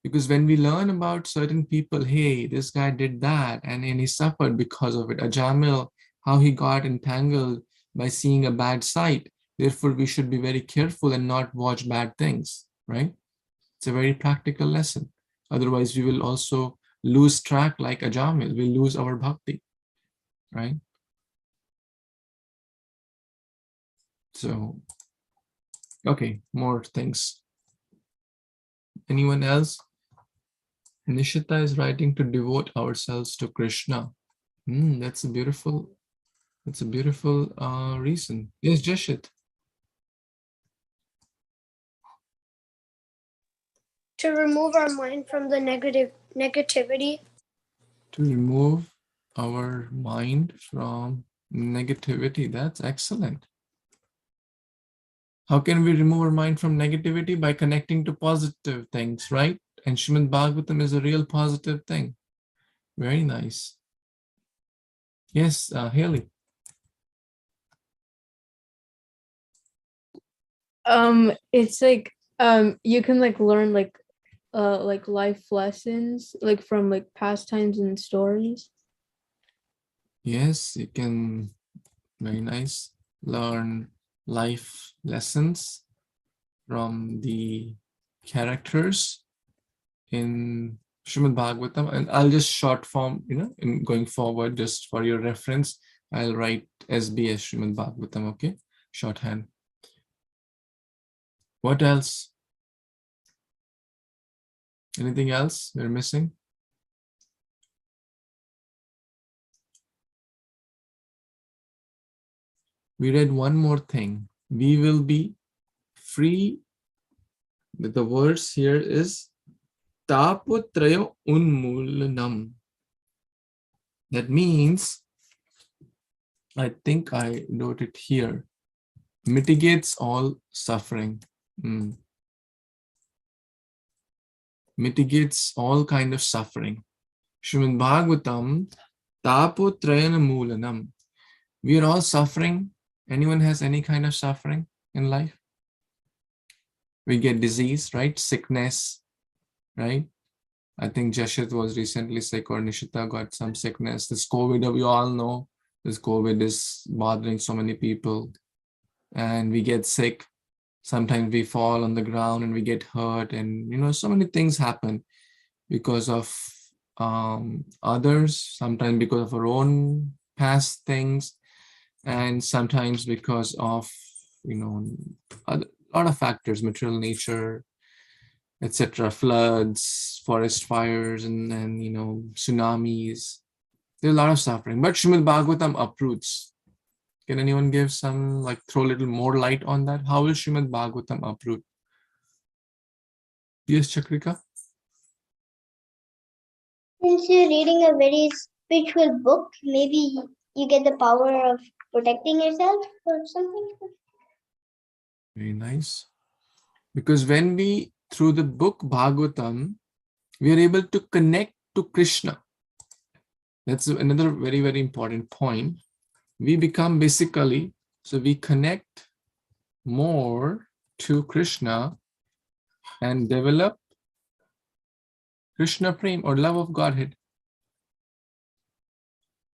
Because when we learn about certain people, hey, this guy did that and he suffered because of it. Ajamil, how he got entangled by seeing a bad sight. Therefore, we should be very careful and not watch bad things, right? It's a very practical lesson. Otherwise, we will also lose track like Ajamil. We'll lose our bhakti, right? So, okay, more things. Anyone else? Nishita is writing to devote ourselves to Krishna. That's a beautiful reason. Yes, Jashit. To remove our mind from the negativity. To remove our mind from negativity. That's excellent. How can we remove our mind from negativity? By connecting to positive things, right? And Śrīmad-Bhāgavatam is a real positive thing. Very nice. Yes, Haley. It's like you can like learn like life lessons like from like pastimes and stories. Yes, you can. Very nice. Learn life lessons from the characters in Śrīmad-Bhāgavatam, and I'll just short form, you know, in going forward, just for your reference, I'll write SBS Śrīmad-Bhāgavatam, okay? Shorthand. What else? Anything else we're missing? we read one more thing. We will be free. The verse here is Tapotraya Unmulanam. That means, I think I wrote it here, mitigates all suffering. Mitigates all kind of suffering. Śrīmad-Bhāgavatam Tapotrayana Moolanam. We are all suffering. Anyone has any kind of suffering in life? We get disease, right? Sickness, right? I think Jashit was recently sick, or Nishita got some sickness. This COVID, we all know this COVID is bothering so many people, and we get sick. Sometimes we fall on the ground and we get hurt, and so many things happen because of others, sometimes because of our own past things, and sometimes because of a lot of factors, material nature, etc., floods, forest fires, and tsunamis. There's a lot of suffering, but Śrīmad-Bhāgavatam uproots. Can anyone give some, throw a little more light on that? How will Śrīmad-Bhāgavatam uproot? Yes, Chakrika? Since you're reading a very spiritual book, maybe you get the power of protecting yourself or something. Very nice. Because when we, through the book Bhagavatam, we are able to connect to Krishna. That's another very, very important point. We become basically, so we connect more to Krishna and develop Krishna Prem, or love of Godhead.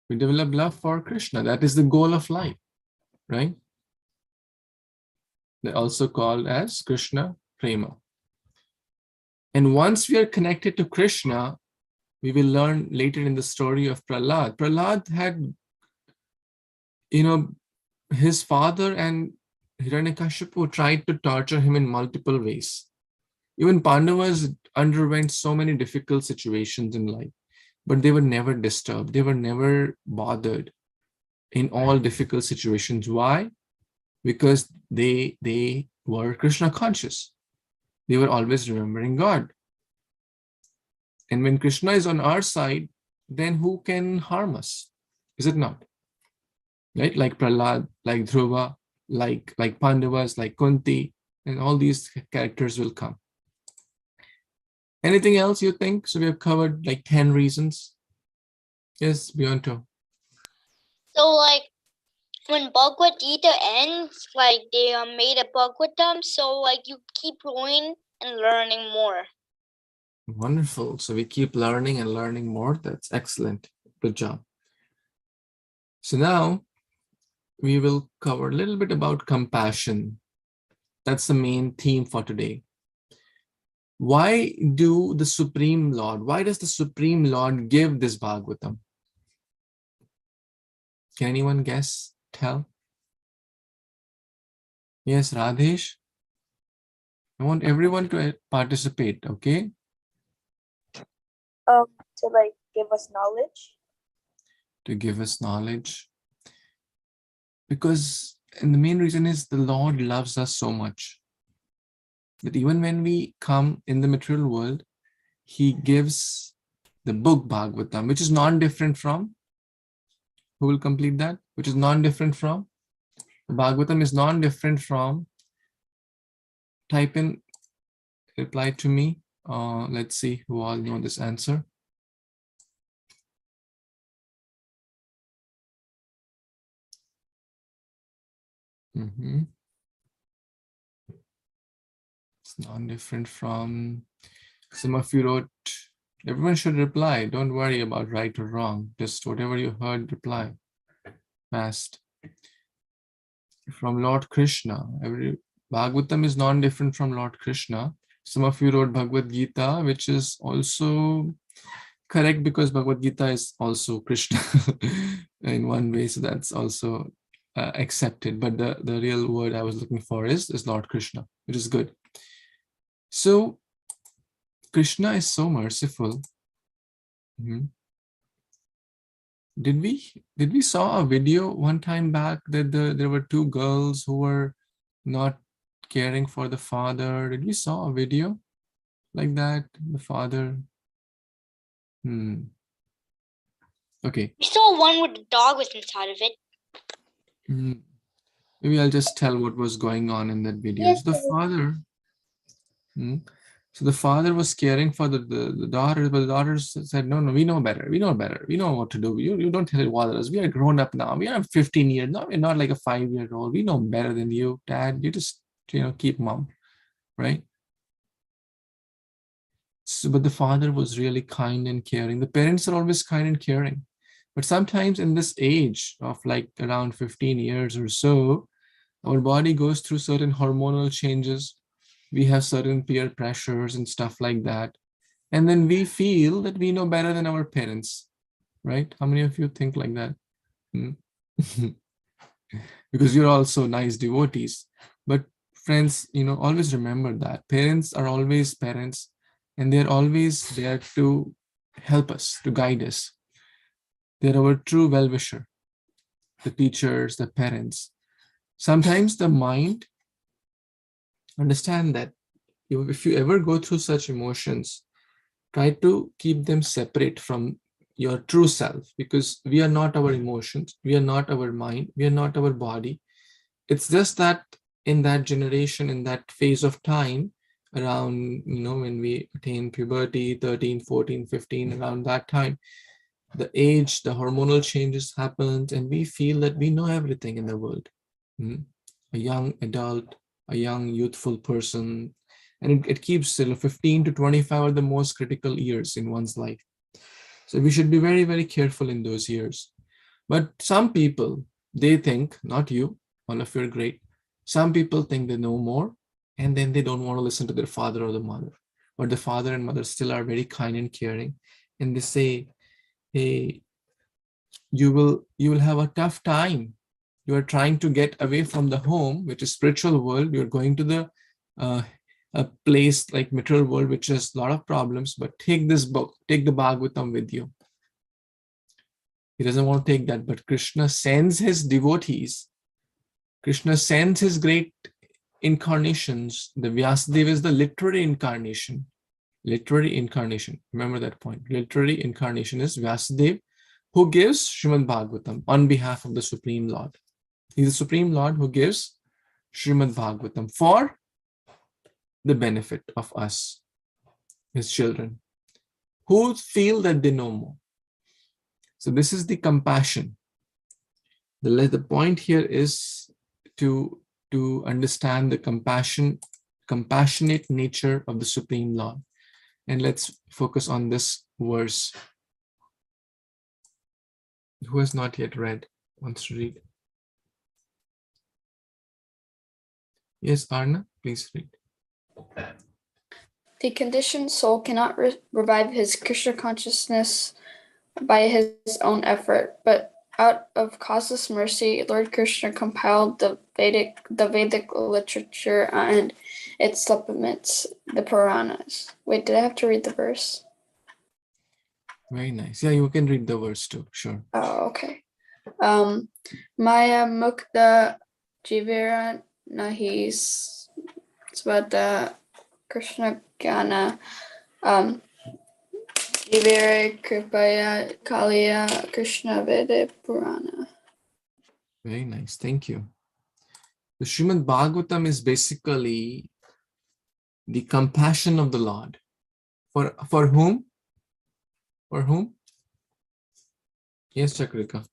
We develop love for Krishna. That is the goal of life, right? They're also called as Krishna Prema. And once we are connected to Krishna, we will learn later in the story of Prahlad. Prahlad had, his father and Hiranyakashipu tried to torture him in multiple ways. Even Pandavas underwent so many difficult situations in life, but they were never disturbed. They were never bothered in all difficult situations. Why? Because they were Krishna conscious. They were always remembering God. And when Krishna is on our side, then who can harm us? Is it not? Right? Like Prahlad, like Dhruva, like Pandavas, like Kunti, and all these characters will come. Anything else you think? So we have covered 10 reasons. Yes, Beyonto. So when Bhagavad Gita ends, they made a Bhagavatam, so you keep growing and learning more. Wonderful. So we keep learning and learning more. That's excellent. Good job. So now we will cover a little bit about compassion. That's the main theme for today. Why does the Supreme Lord give this Bhagavatam? Can anyone guess? Tell? Yes, Radhesh? I want everyone to participate, okay? To give us knowledge. To give us knowledge. And the main reason is the Lord loves us so much that even when we come in the material world, He gives the book Bhagavatam, which is non-different from, who will complete that? Which is non-different from? The Bhagavatam is non-different from, type in, reply to me. Let's see who all know this answer. It's non-different from, some of you wrote, everyone should reply. Don't worry about right or wrong. Just whatever you heard, reply fast. From Lord Krishna. Bhagavatam is non-different from Lord Krishna. Some of you wrote Bhagavad Gita, which is also correct because Bhagavad Gita is also Krishna in one way. So that's also accepted. But the real word I was looking for is Lord Krishna, which is good. So Krishna is so merciful did we saw a video one time back that there were two girls who were not caring for the father? Did we saw a video like that? The father. Okay. We saw one with the dog was inside of it. Maybe I'll just tell what was going on in that video. Yes, So the father. So the father was caring for the daughter, but the daughters said, no, we know better. We know better. We know what to do. You don't tell it bother us. We are grown up now. We are 15 years now. We're not like a 5-year-old. We know better than you, Dad. You just, keep mom, right? So, but the father was really kind and caring. The parents are always kind and caring. But sometimes in this age of like around 15 years or so, our body goes through certain hormonal changes. We have certain peer pressures and stuff like that. And then we feel that we know better than our parents, right? How many of you think like that? Because you're also nice devotees. But friends, always remember that parents are always parents, and they're always there to help us, to guide us. They're our true well-wisher, the teachers, the parents. Sometimes the mind, understand that if you ever go through such emotions, try to keep them separate from your true self, because we are not our emotions, we are not our mind, we are not our body. It's just that in that generation, in that phase of time, around, when we attain puberty, 13, 14, 15, around that time, the age, the hormonal changes happened, and we feel that we know everything in the world. A young adult, a young youthful person, and it keeps 15 to 25 are the most critical years in one's life. So we should be very, very careful in those years. But some people, they think, not you, all of you are great. Some people think they know more, and then they don't want to listen to their father or the mother. But the father and mother still are very kind and caring. And they say, hey, you will have a tough time. You are trying to get away from the home, which is spiritual world. You're going to the a place like material world, which has a lot of problems, but take this book, take the Bhagavatam with you. He doesn't want to take that, but Krishna sends his devotees. Krishna sends his great incarnations. The Vyasadeva is the literary incarnation. Literary incarnation. Remember that point. Literary incarnation is Vyasadeva, who gives Śrīmad-Bhāgavatam on behalf of the Supreme Lord. He's the Supreme Lord who gives Śrīmad-Bhāgavatam for the benefit of us, his children, who feel that they know more. So this is the compassion. The point here is to understand the compassionate nature of the Supreme Lord. And let's focus on this verse. Who has not yet read, wants to read? Yes, Arna, please read. The conditioned soul cannot revive his Krishna consciousness by his own effort, but out of causeless mercy, Lord Krishna compiled the Vedic literature and its supplements, the Puranas. Wait, did I have to read the verse? Very nice. Yeah, you can read the verse too, sure. Oh, okay. Maya Mukta Jivira Nahi Svata Krishna Gyana Jivira Kripaya Kaliya Krishna Veda Purana. Very nice. Thank you. The Śrīmad-Bhāgavatam is basically the compassion of the Lord. For whom? For whom? Yes, Chakrika.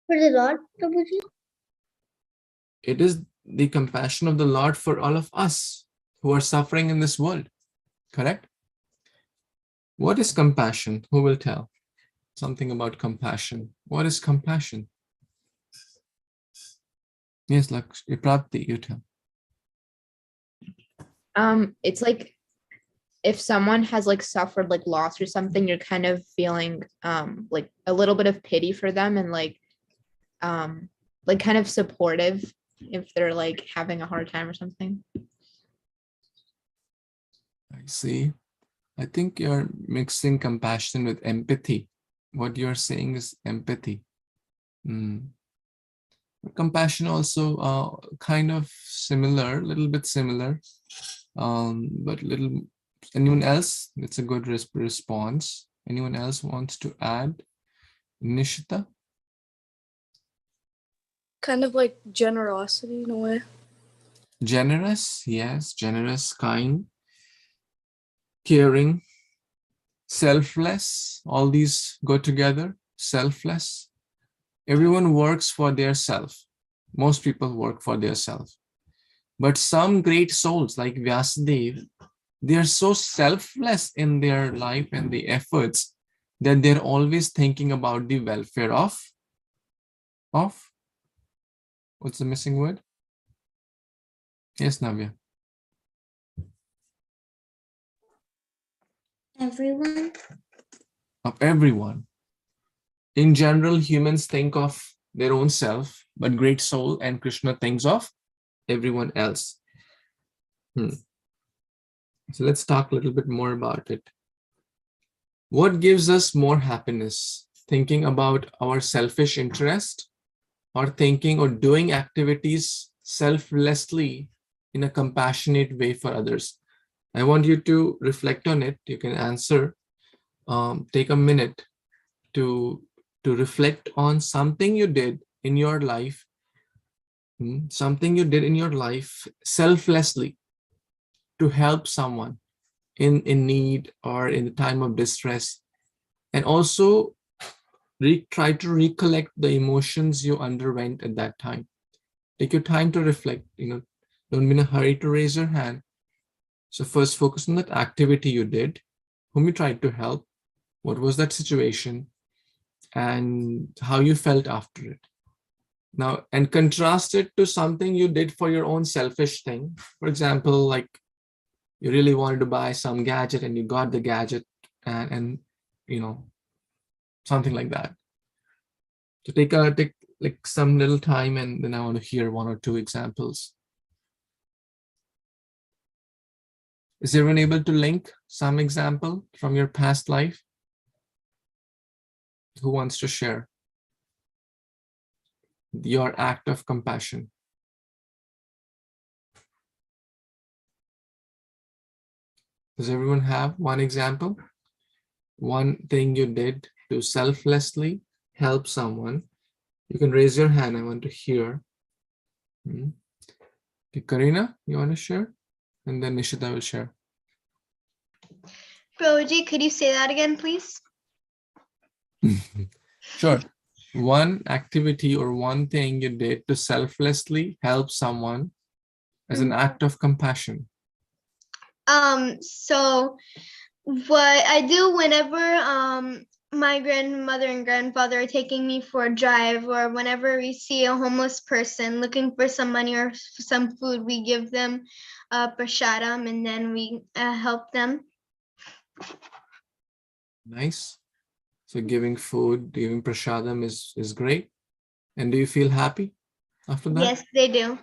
For the Lord, Prabhuji? It is the compassion of the Lord for all of us who are suffering in this world. Correct? What is compassion? Who will tell? Something about compassion. What is compassion? Yes, Prapti, you tell. It's like if someone has like suffered like loss or something, you're kind of feeling like a little bit of pity for them and like kind of supportive if they're like having a hard time or something. I see. I think you're mixing compassion with empathy. what you're saying is empathy. Compassion also kind of similar, a little bit similar, but little. Anyone else? It's a good response. Anyone else wants to add? Nishita? Kind of like generosity in a way. Generous, yes, generous, kind, caring, selfless, all these go together. Selfless. Everyone works for their self. Most people work for their self. But some great souls like Vyasadeva, they are so selfless in their life and the efforts that they're always thinking about the welfare of what's the missing word? Yes, Navya. Everyone. Of everyone. In general, humans think of their own self, but great soul and Krishna thinks of everyone else. So let's talk a little bit more about it. What gives us more happiness? Thinking about our selfish interest, or thinking or doing activities selflessly in a compassionate way for others? I want you to reflect on it. You can answer. Take a minute to reflect on something you did in your life, selflessly to help someone in need or in the time of distress, and also try to recollect the emotions you underwent at that time. Take your time to reflect. Don't be in a hurry to raise your hand. So first focus on that activity you did, whom you tried to help, what was that situation, and how you felt after it. Now, and contrast it to something you did for your own selfish thing. For example, like you really wanted to buy some gadget and you got the gadget and something like that. So take like some little time, and then I want to hear one or two examples. Is everyone able to link some example from your past life? Who wants to share your act of compassion? Does everyone have one example? One thing you did to selflessly help someone? You can raise your hand. I want to hear. Okay, Karina, you want to share? And then Nishita will share. Prabhuji, could you say that again, please? Sure. One activity or one thing you did to selflessly help someone as an act of compassion. So what I do whenever my grandmother and grandfather are taking me for a drive, or whenever we see a homeless person looking for some money or some food, we give them prasadam and then we help them. Nice. So giving food, giving prasadam is great. And do you feel happy after that? Yes, they do.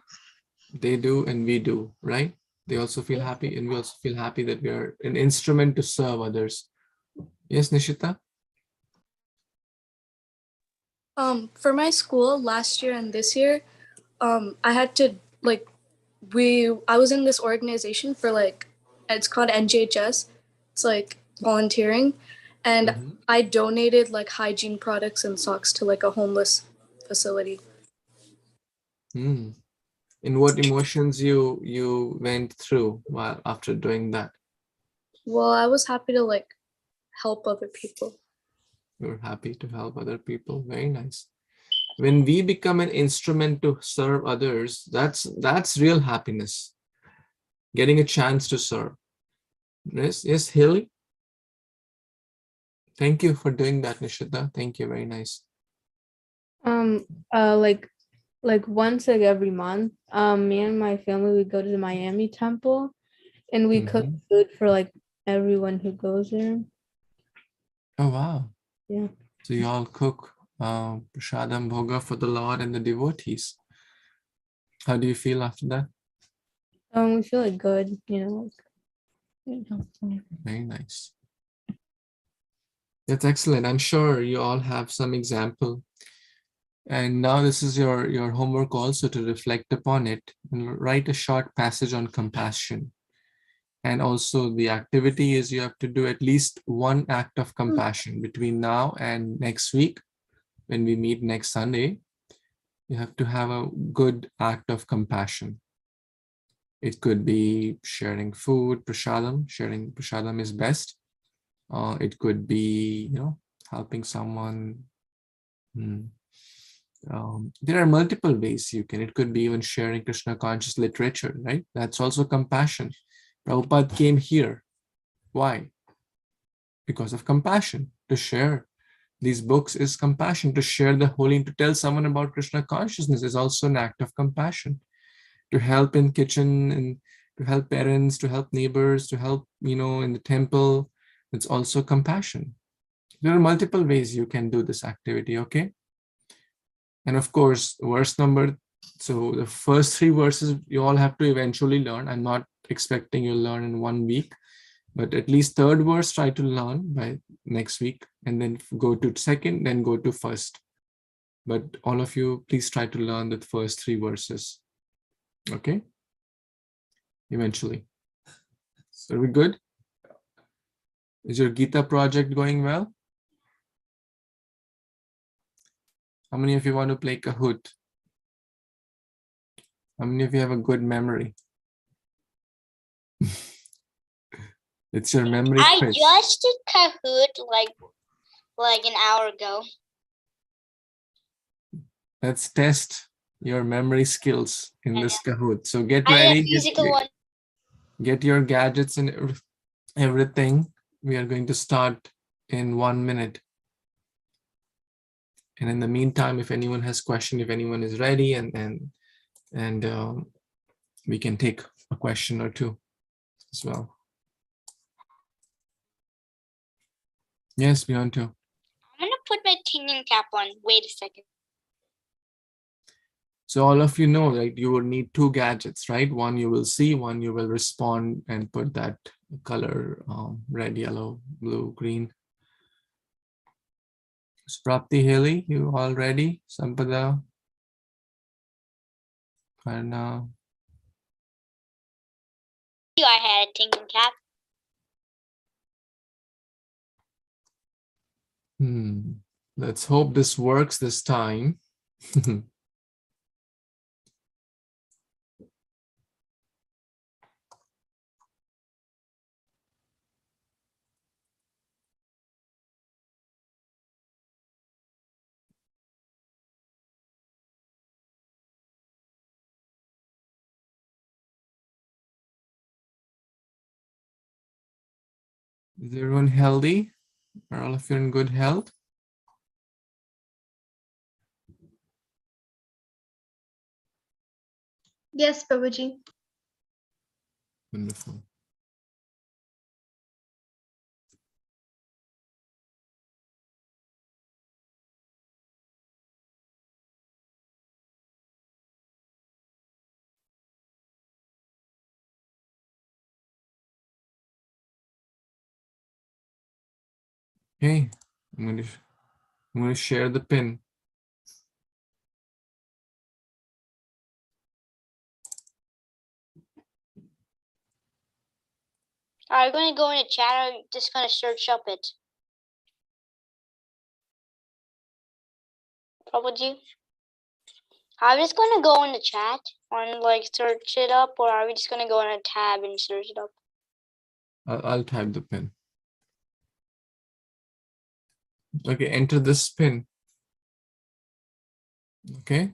They do, and we do, right? They also feel happy, and we also feel happy that we are an instrument to serve others. Yes, Nishita? For my school last year and this year, I had to I was in this organization for it's called NJHS. It's like volunteering, and I donated like hygiene products and socks to like a homeless facility. And what emotions you went through while after doing that? Well, I was happy to like help other people. You're happy to help other people. Very nice. When we become an instrument to serve others, that's real happiness. Getting a chance to serve. Yes, Hilly. Thank you for doing that, Nishita. Thank you. Very nice. Like once every month, me and my family would go to the Miami temple, and we cook food for like everyone who goes there. Oh wow. Yeah. So you all cook prasadam bhoga for the Lord and the devotees. How do you feel after that? We feel like good, . Very nice. That's excellent. I'm sure you all have some example. And now this is your homework also to reflect upon it and write a short passage on compassion. And also the activity is you have to do at least one act of compassion between now and next week. When we meet next Sunday, you have to have a good act of compassion. It could be sharing food, prasadam. Sharing prasadam is best. It could be, helping someone. There are multiple ways you can. It could be even sharing Krishna conscious literature, right? That's also compassion. Prabhupada came here. Why? Because of compassion. To share these books is compassion. To share the holy, to tell someone about Krishna consciousness is also an act of compassion. To help in kitchen and to help parents, to help neighbors, to help, in the temple, it's also compassion. There are multiple ways you can do this activity, okay? And of course, verse number, so the first 3 verses you all have to eventually learn. I'm not expecting you learn in 1 week, but at least 3rd verse try to learn by next week, and then go to 2nd, then go to 1st. But all of you, please try to learn the first 3 verses, okay? Eventually. So are we good? Is your Gita project going well? How many of you want to play Kahoot? How many of you have a good memory? It's your memory I quiz. just did Kahoot like an hour ago. Let's test your memory skills in this Kahoot. So get I ready. have physical one. Get your gadgets and everything. We are going to start in 1 minute. And in the meantime, if anyone has question, if anyone is ready, and we can take a question or 2 as well. Yes, we want to. I'm gonna put my thinking cap on. Wait a second. So all of you know, like, you will need 2 gadgets, right? One you will see, one you will respond and put that color, red, yellow, blue, green. Prapti, Haley, you all ready? Sampada, Karna. I had a thinking cap. Let's hope this works this time. Is everyone healthy? Are all of you in good health? Yes, Prabhuji. Wonderful. Okay, I'm going to share the pin. Are you gonna go in the chat, or are you just gonna search up it? Probably. Are we just gonna go in the chat and search it up, or are we just gonna go in a tab and search it up? I'll type the pin. Okay, enter this pin. Okay,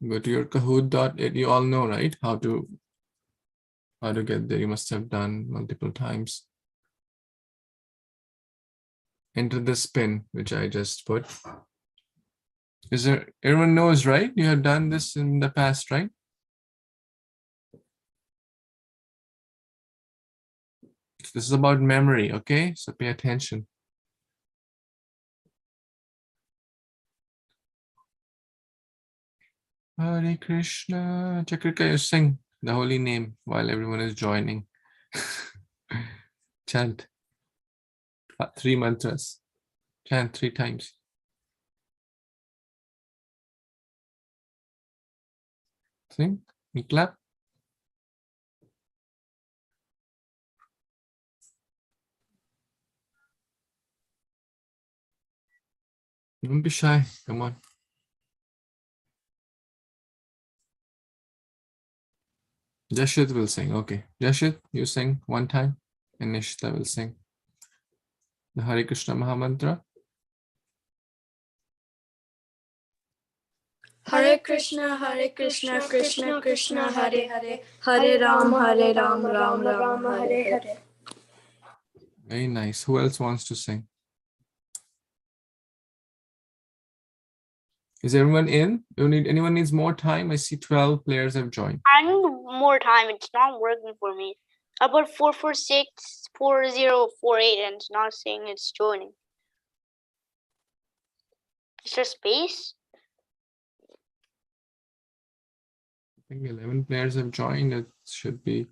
go to your Kahoot.it. You all know, right? How to get there. You must have done multiple times. Enter this pin, which I just put. Is there, everyone knows, right? You have done this in the past, right? This is about memory, okay? So pay attention. Hare Kṛṣṇa. Chakrika, you sing the holy name while everyone is joining. Chant 3 mantras. Chant 3 times. Sing. You clap. Don't be shy. Come on. Jashit will sing. Okay. Jashit, you sing 1 time. And Nishita will sing the Hare Kṛṣṇa Mahamantra. Hare Krishna, Krishna Krishna, Hare Hare, Hare Ram, Ram Ram, Hare Hare. Very nice. Who else wants to sing? Is everyone in? Anyone needs more time? I see 12 players have joined. I need more time. It's not working for me. About 4464048 and it's not saying it's joining. Is there space? I think 11 players have joined. It should be.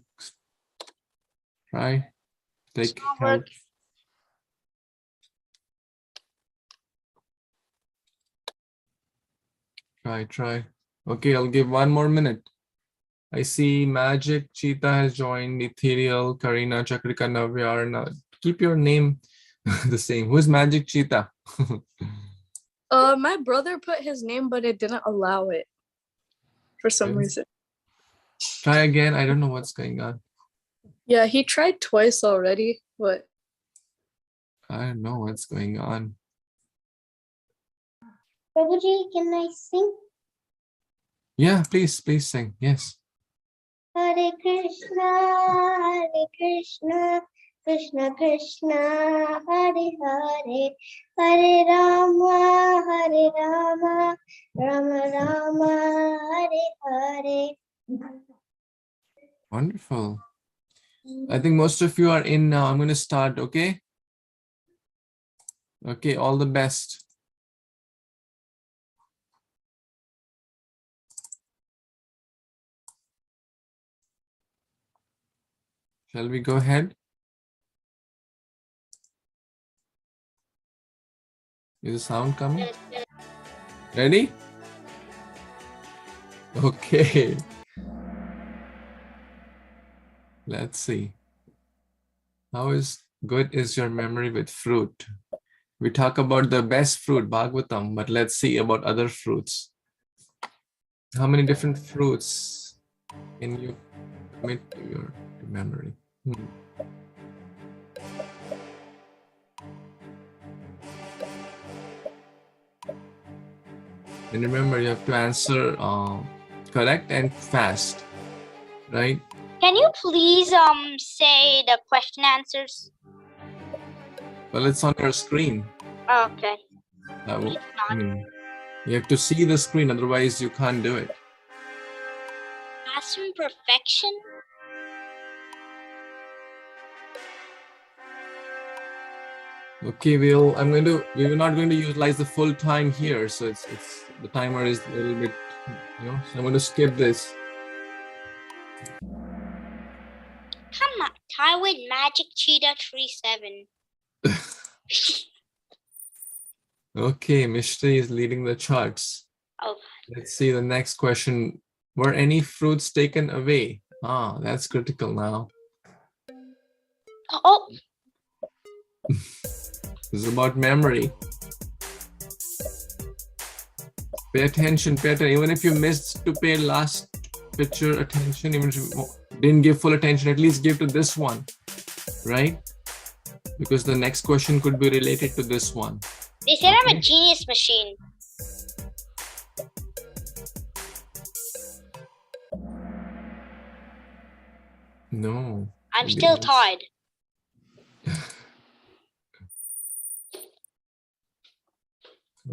Try. Take help. Try. Okay, I'll give 1 more minute. I see Magic Cheetah has joined, Ethereal, Karina, Chakrika, Navyarna. Keep your name the same. Who's Magic Cheetah? My brother put his name, but it didn't allow it for some reason. Try again. I don't know what's going on. Yeah, he tried twice already, but I don't know what's going on. Prabhuji, can I sing? Yeah, please sing. Yes. Hare Krishna, Krishna Krishna, Hare Hare, Hare Rama, Rama Rama, Hare Hare. Wonderful. I think most of you are in now. I'm going to start, okay? Okay, all the best. Shall we go ahead? Is the sound coming? Ready? Okay. Let's see. How good is your memory with fruit? We talk about the best fruit, Bhagavatam, but let's see about other fruits. How many different fruits can you commit to your memory? And remember, you have to answer correct and fast, right? Can you please say the question answers? Well, it's on your screen. Okay. You have to see the screen, otherwise you can't do it. Passive perfection? Okay, we were not going to utilize the full time here, so it's the timer is a little bit, so I'm going to skip this. Come on, tie with Magic Cheetah 37. Okay, Mishri is leading the charts. Oh. Let's see the next question. Were any fruits taken away? That's critical now. Oh. This is about memory. Pay attention. Even if you missed to pay last picture attention, even if you didn't give full attention, at least give to this one, right? Because the next question could be related to this one. They said I'm a genius machine. No. I'm still tied.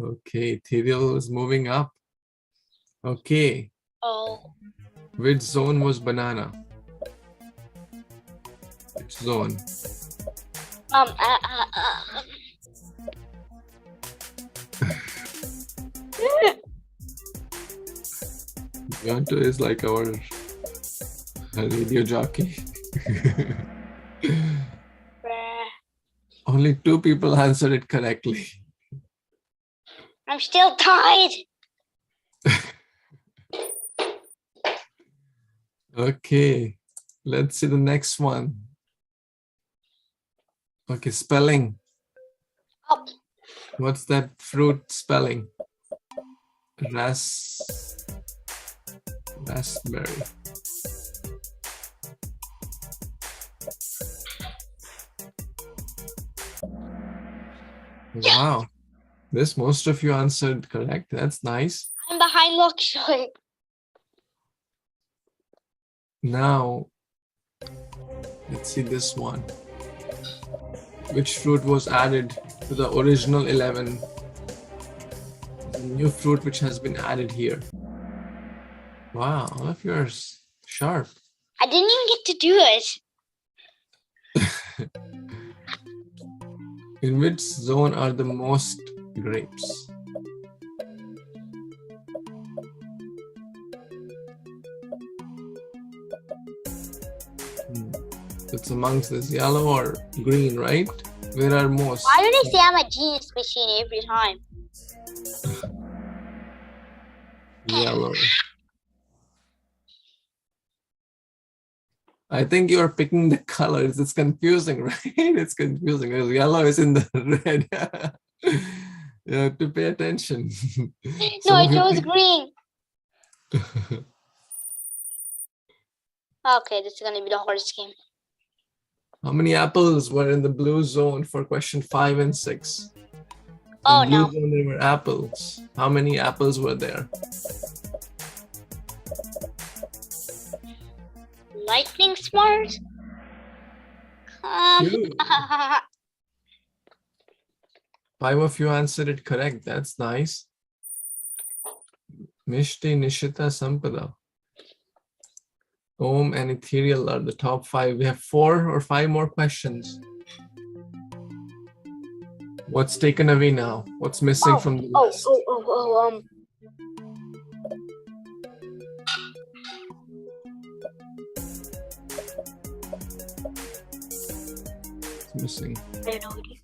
Okay, Ethereal is moving up. Okay. Oh. Which zone was banana? Which zone? Yanto is like our radio jockey. Only 2 people answered it correctly. I'm still tied. Okay, let's see the next one. Okay, spelling. Oh, What's that fruit spelling? Raspberry. Wow, this most of you answered correct. That's nice. I'm behind Lakshmi. Now, let's see this one. Which fruit was added to the original 11? The new fruit which has been added here. Wow, all of yours sharp. I didn't even get to do it. In which zone are the most grapes? It's amongst this yellow or green, right? Where are most? Why do they say I'm a genius machine every time? Yellow. I think you're picking the colors. It's confusing, right? It's confusing because yellow is in the red. You have to pay attention. No, I chose green. Okay, this is gonna be the hardest game. How many apples were in the blue zone for question 5 and 6? Oh In blue no. zone, there were apples. How many apples were there? Lightning smart? 2. 5 of you answered it correct. That's nice. Mishti, Nishita, Sampada. Om and ethereal are the top 5. We have 4 or 5 more questions. What's taken away now? What's missing from the list? It's missing. I have no idea.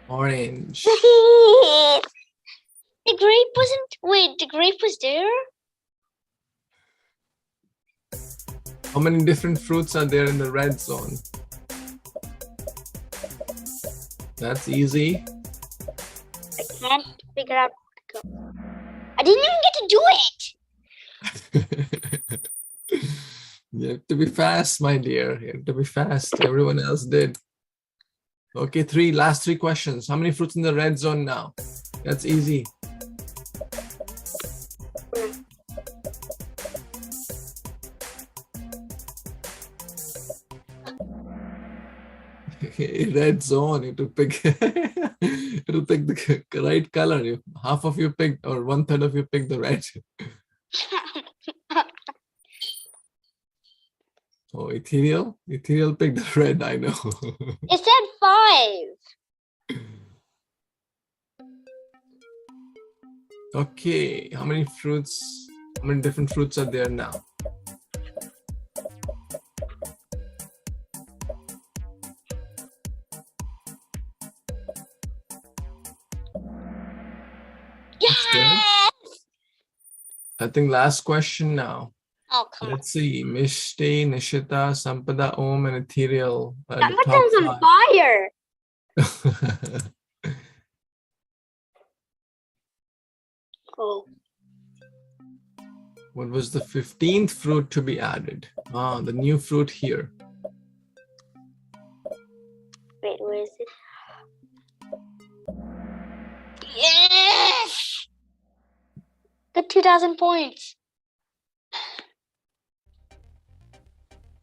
Orange. The grape wasn't. Wait, the grape was there? How many different fruits are there in the red zone? That's easy. I can't figure out. I didn't even get to do it. You have to be fast, my dear. You have to be fast. Everyone else did. Okay, last three questions. How many fruits in the red zone now? That's easy. Red zone, you have to pick, you have to pick the right color. Half of you picked, or 1/3 of you picked the red. Oh, ethereal? Ethereal picked the red, I know. It said 5. Okay, how many different fruits are there now? Yes! I think last question now. Oh, come on. Let's see. Mishti, Nishita, Sampada, Om, and Ethereal. Sampada's on fire. Oh. What was the 15th fruit to be added? Ah, the new fruit here. Wait, where is it? Yes! Got 2,000 points.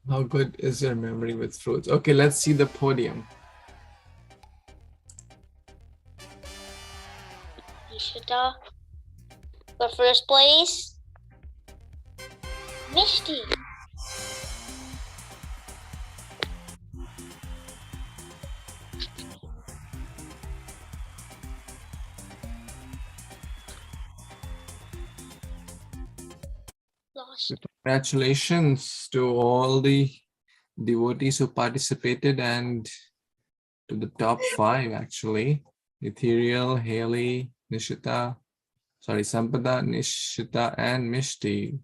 How good is your memory with fruits? Okay, let's see the podium. Nishita. The first place. Mishti. Lost. Congratulations to all the devotees who participated and to the top 5 actually. Ethereal, Haley, Nishita, Sampada, Nishita, and Mishti.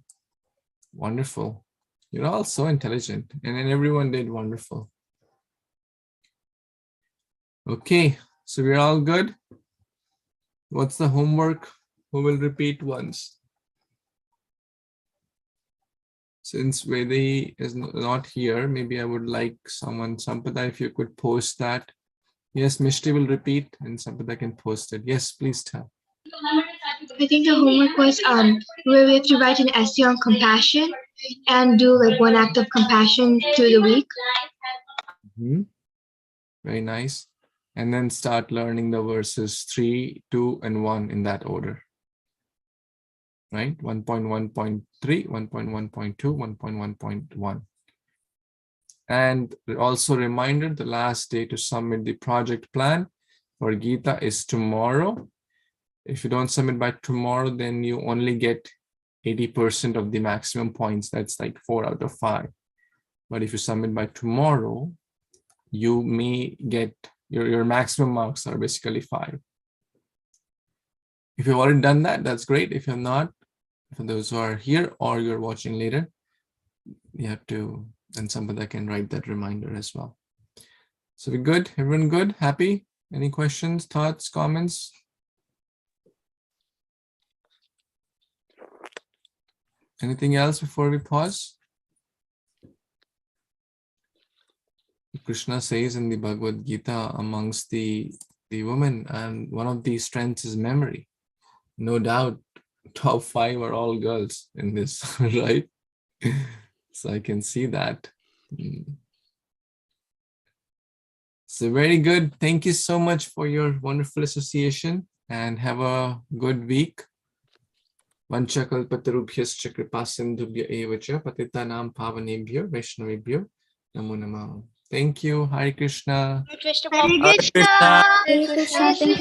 Wonderful. You're all so intelligent, and then everyone did wonderful. Okay, so we're all good. What's the homework? Who will repeat once? Since Vedi is not here, maybe I would like someone, Sampada, if you could post that. Yes, Mishti will repeat and Sampada can post it. Yes, please tell. I think the homework was where we have to write an essay on compassion and do like one act of compassion through the week. Very nice. And then start learning the verses 3, 2, and 1 in that order. Right? 1.1.3, 1.1.2, 1.1.1. And also reminder, the last day to submit the project plan for Gita is tomorrow. If you don't submit by tomorrow, then you only get 80% of the maximum points. That's like 4 out of 5. But if you submit by tomorrow, you may get your maximum marks are basically 5. If you've already done that, that's great. If you're not, for those who are here or you're watching later, you have to, and somebody can write that reminder as well. So we're good? Everyone good? Happy? Any questions, thoughts, comments? Anything else before we pause? Krishna says in the Bhagavad Gita, amongst the women, and one of the strengths is memory. No doubt, top 5 are all girls in this, right? So I can see that. So very good. Thank you so much for your wonderful association and have a good week. Vanchakalpatarubhyascha kripasindhubhya evacha patitanam pavanebhyo vaishnavebhyo namo namah. Thank you. Hare Krishna. Hare Krishna. Hare Krishna. Thank you.